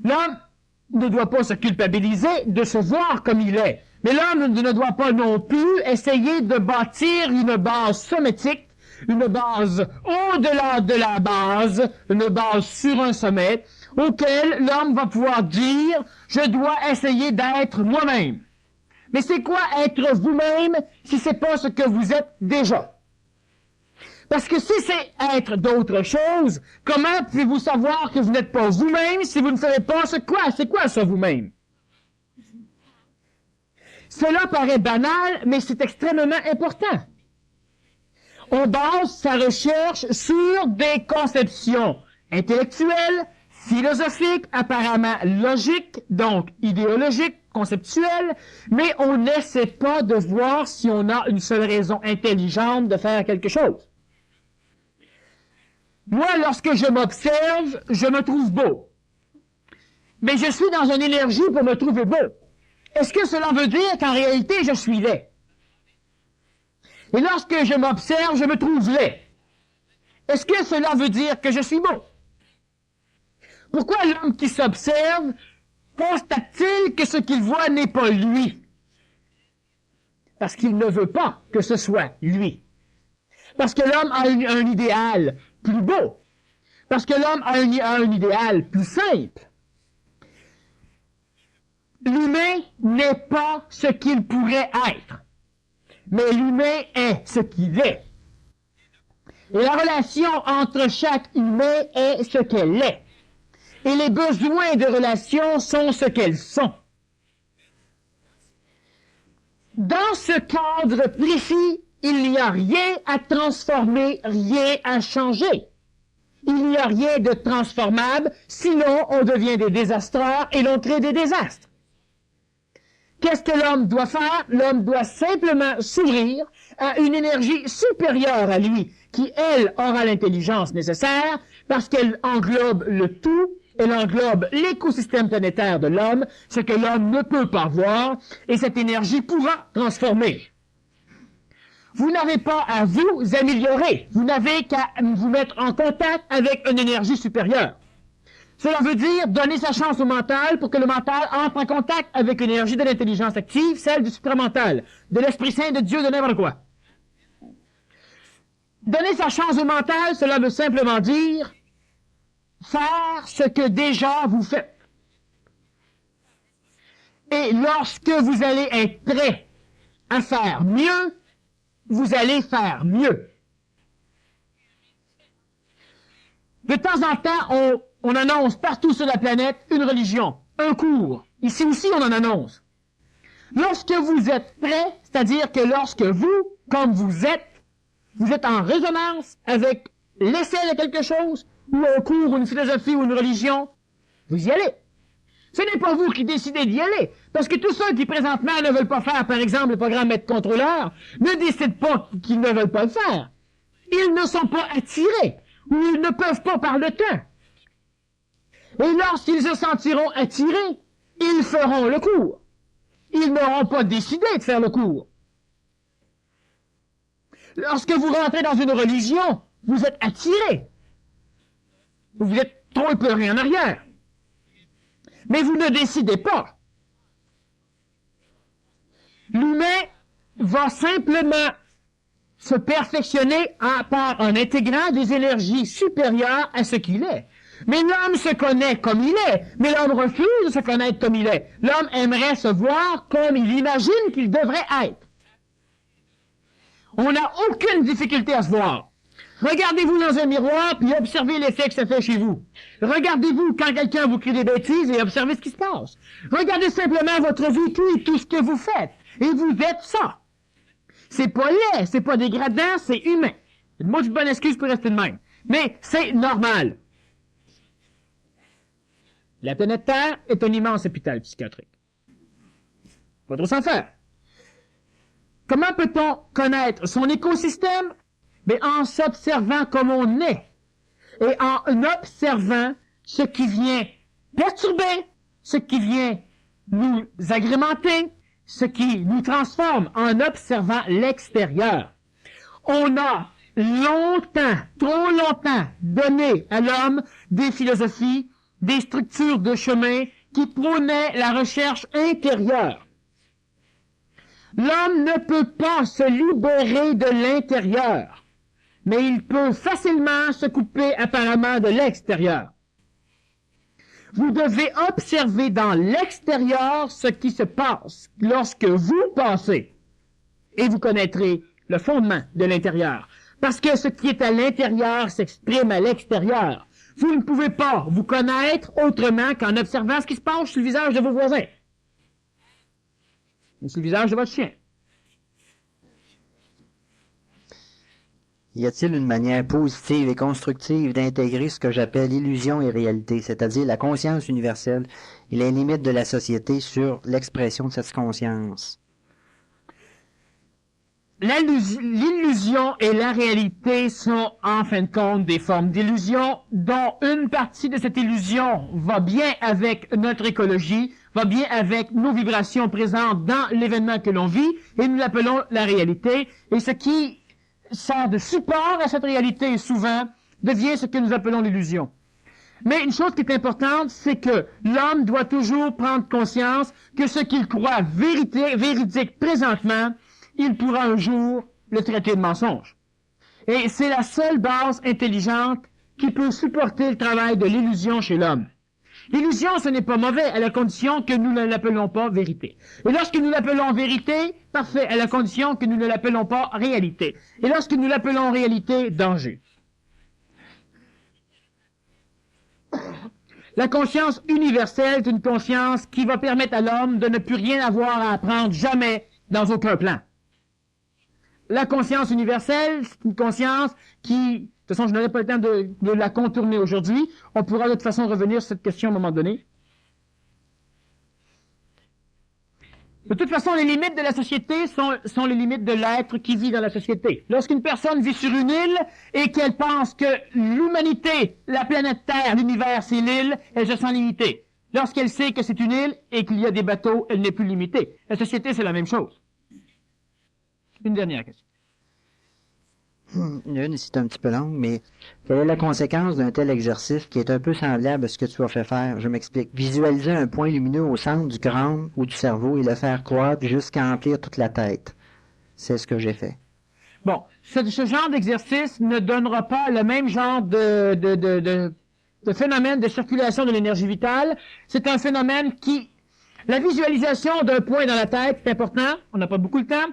L'homme ne doit pas se culpabiliser de se voir comme il est. Mais l'homme ne doit pas non plus essayer de bâtir une base sommétique, une base au-delà de la base, une base sur un sommet, auquel l'homme va pouvoir dire « je dois essayer d'être moi-même ». Mais c'est quoi être vous-même si c'est pas ce que vous êtes déjà? Parce que si c'est être d'autre chose, comment pouvez-vous savoir que vous n'êtes pas vous-même si vous ne savez pas c'est quoi ça vous-même? Cela paraît banal, mais c'est extrêmement important. On base sa recherche sur des conceptions intellectuelles, philosophiques, apparemment logiques, donc idéologiques, conceptuelles, mais on n'essaie pas de voir si on a une seule raison intelligente de faire quelque chose. Moi, lorsque je m'observe, je me trouve beau. Mais je suis dans une énergie pour me trouver beau. Est-ce que cela veut dire qu'en réalité, je suis laid? Et lorsque je m'observe, je me trouve laid. Est-ce que cela veut dire que je suis beau? Pourquoi l'homme qui s'observe constate-t-il que ce qu'il voit n'est pas lui? Parce qu'il ne veut pas que ce soit lui. Parce que l'homme a un idéal plus beau. Parce que l'homme a un idéal plus simple. L'humain n'est pas ce qu'il pourrait être, mais l'humain est ce qu'il est. Et la relation entre chaque humain est ce qu'elle est. Et les besoins de relation sont ce qu'elles sont. Dans ce cadre précis, il n'y a rien à transformer, rien à changer. Il n'y a rien de transformable, sinon on devient des désastreurs et l'on crée des désastres. Qu'est-ce que l'homme doit faire? L'homme doit simplement s'ouvrir à une énergie supérieure à lui, qui, elle, aura l'intelligence nécessaire, parce qu'elle englobe le tout, elle englobe l'écosystème planétaire de l'homme, ce que l'homme ne peut pas voir, et cette énergie pourra transformer. Vous n'avez pas à vous améliorer, vous n'avez qu'à vous mettre en contact avec une énergie supérieure. Cela veut dire donner sa chance au mental pour que le mental entre en contact avec l'énergie de l'intelligence active, celle du supramental, de l'Esprit Saint, de Dieu, de n'importe quoi. Donner sa chance au mental, cela veut simplement dire faire ce que déjà vous faites. Et lorsque vous allez être prêt à faire mieux, vous allez faire mieux. De temps en temps, on annonce partout sur la planète une religion, un cours. Ici aussi, on en annonce. Lorsque vous êtes prêt, c'est-à-dire que lorsque vous, comme vous êtes en résonance avec l'essai de quelque chose, ou un cours, ou une philosophie, ou une religion, vous y allez. Ce n'est pas vous qui décidez d'y aller, parce que tous ceux qui présentement ne veulent pas faire, par exemple, le programme Être contrôleur, ne décident pas qu'ils ne veulent pas le faire. Ils ne sont pas attirés, ou ils ne peuvent pas par le temps. Et lorsqu'ils se sentiront attirés, ils feront le cours. Ils n'auront pas décidé de faire le cours. Lorsque vous rentrez dans une religion, vous êtes attiré. Vous êtes trop épeuré en arrière. Mais vous ne décidez pas. L'humain va simplement se perfectionner en intégrant des énergies supérieures à ce qu'il est. Mais l'homme se connaît comme il est, mais l'homme refuse de se connaître comme il est. L'homme aimerait se voir comme il imagine qu'il devrait être. On n'a aucune difficulté à se voir. Regardez-vous dans un miroir, puis observez l'effet que ça fait chez vous. Regardez-vous quand quelqu'un vous crie des bêtises et observez ce qui se passe. Regardez simplement votre vécu et tout ce que vous faites. Et vous êtes ça. C'est pas laid, c'est pas dégradant, c'est humain. Une maudite bonne excuse pour rester de même. Mais c'est normal. La planète Terre est un immense hôpital psychiatrique. Pas trop s'en faire. Comment peut-on connaître son écosystème? Mais en s'observant comme on est. Et en observant ce qui vient perturber ce qui vient nous agrémenter, ce qui nous transforme en observant l'extérieur. On a longtemps, trop longtemps, donné à l'homme des philosophies, des structures de chemin qui prônaient la recherche intérieure. L'homme ne peut pas se libérer de l'intérieur, mais il peut facilement se couper apparemment de l'extérieur. Vous devez observer dans l'extérieur ce qui se passe lorsque vous pensez, et vous connaîtrez le fondement de l'intérieur. Parce que ce qui est à l'intérieur s'exprime à l'extérieur. Vous ne pouvez pas vous connaître autrement qu'en observant ce qui se passe sur le visage de vos voisins. Ou sur le visage de votre chien. Y a-t-il une manière positive et constructive d'intégrer ce que j'appelle illusion et réalité, c'est-à-dire la conscience universelle et les limites de la société sur l'expression de cette conscience? L'illusion et la réalité sont en fin de compte des formes d'illusion dont une partie de cette illusion va bien avec notre écologie, va bien avec nos vibrations présentes dans l'événement que l'on vit, et nous l'appelons la réalité, et ce qui sert de support à cette réalité souvent devient ce que nous appelons l'illusion. Mais une chose qui est importante, c'est que l'homme doit toujours prendre conscience que ce qu'il croit véridique présentement, il pourra un jour le traiter de mensonge. Et c'est la seule base intelligente qui peut supporter le travail de l'illusion chez l'homme. L'illusion, ce n'est pas mauvais à la condition que nous ne l'appelons pas vérité. Et lorsque nous l'appelons vérité, parfait, à la condition que nous ne l'appelons pas réalité. Et lorsque nous l'appelons réalité, danger. La conscience universelle est une conscience qui va permettre à l'homme de ne plus rien avoir à apprendre jamais dans aucun plan. La conscience universelle, c'est une conscience qui, de toute façon, je n'aurai pas le temps de la contourner aujourd'hui. On pourra de toute façon revenir sur cette question à un moment donné. De toute façon, les limites de la société sont les limites de l'être qui vit dans la société. Lorsqu'une personne vit sur une île et qu'elle pense que l'humanité, la planète Terre, l'univers, c'est l'île, elle se sent limitée. Lorsqu'elle sait que c'est une île et qu'il y a des bateaux, elle n'est plus limitée. La société, c'est la même chose. Une dernière question. Une, c'est un petit peu longue, mais quelle est la conséquence d'un tel exercice qui est un peu semblable à ce que tu as fait faire? Je m'explique. Visualiser un point lumineux au centre du crâne ou du cerveau et le faire croître jusqu'à emplir toute la tête. C'est ce que j'ai fait. Bon, ce genre d'exercice ne donnera pas le même genre de phénomène de circulation de l'énergie vitale. C'est un phénomène qui... La visualisation d'un point dans la tête, c'est important, on n'a pas beaucoup de temps,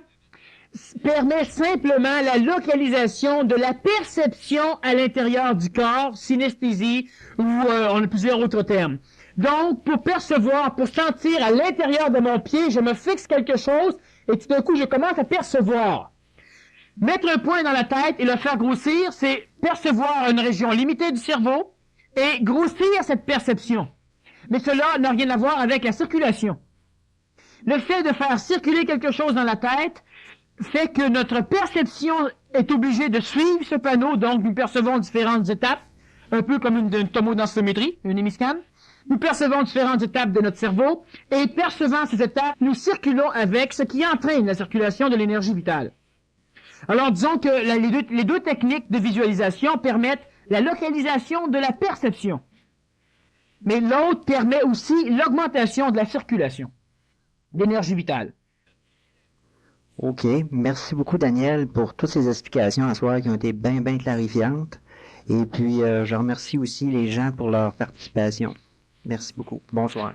permet simplement la localisation de la perception à l'intérieur du corps, synesthésie, ou on a plusieurs autres termes. Donc, pour percevoir, pour sentir à l'intérieur de mon pied, je me fixe quelque chose, et tout d'un coup, je commence à percevoir. Mettre un point dans la tête et le faire grossir, c'est percevoir une région limitée du cerveau, et grossir cette perception. Mais cela n'a rien à voir avec la circulation. Le fait de faire circuler quelque chose dans la tête fait que notre perception est obligée de suivre ce panneau, donc nous percevons différentes étapes, un peu comme une tomodensitométrie, une hémiscanne. Nous percevons différentes étapes de notre cerveau, et percevant ces étapes, nous circulons avec ce qui entraîne la circulation de l'énergie vitale. Alors disons que les deux techniques de visualisation permettent la localisation de la perception. Mais l'autre permet aussi l'augmentation de la circulation d'énergie vitale. OK. Merci beaucoup, Daniel, pour toutes ces explications à soir qui ont été bien clarifiantes. Et puis, je remercie aussi les gens pour leur participation. Merci beaucoup. Bonsoir.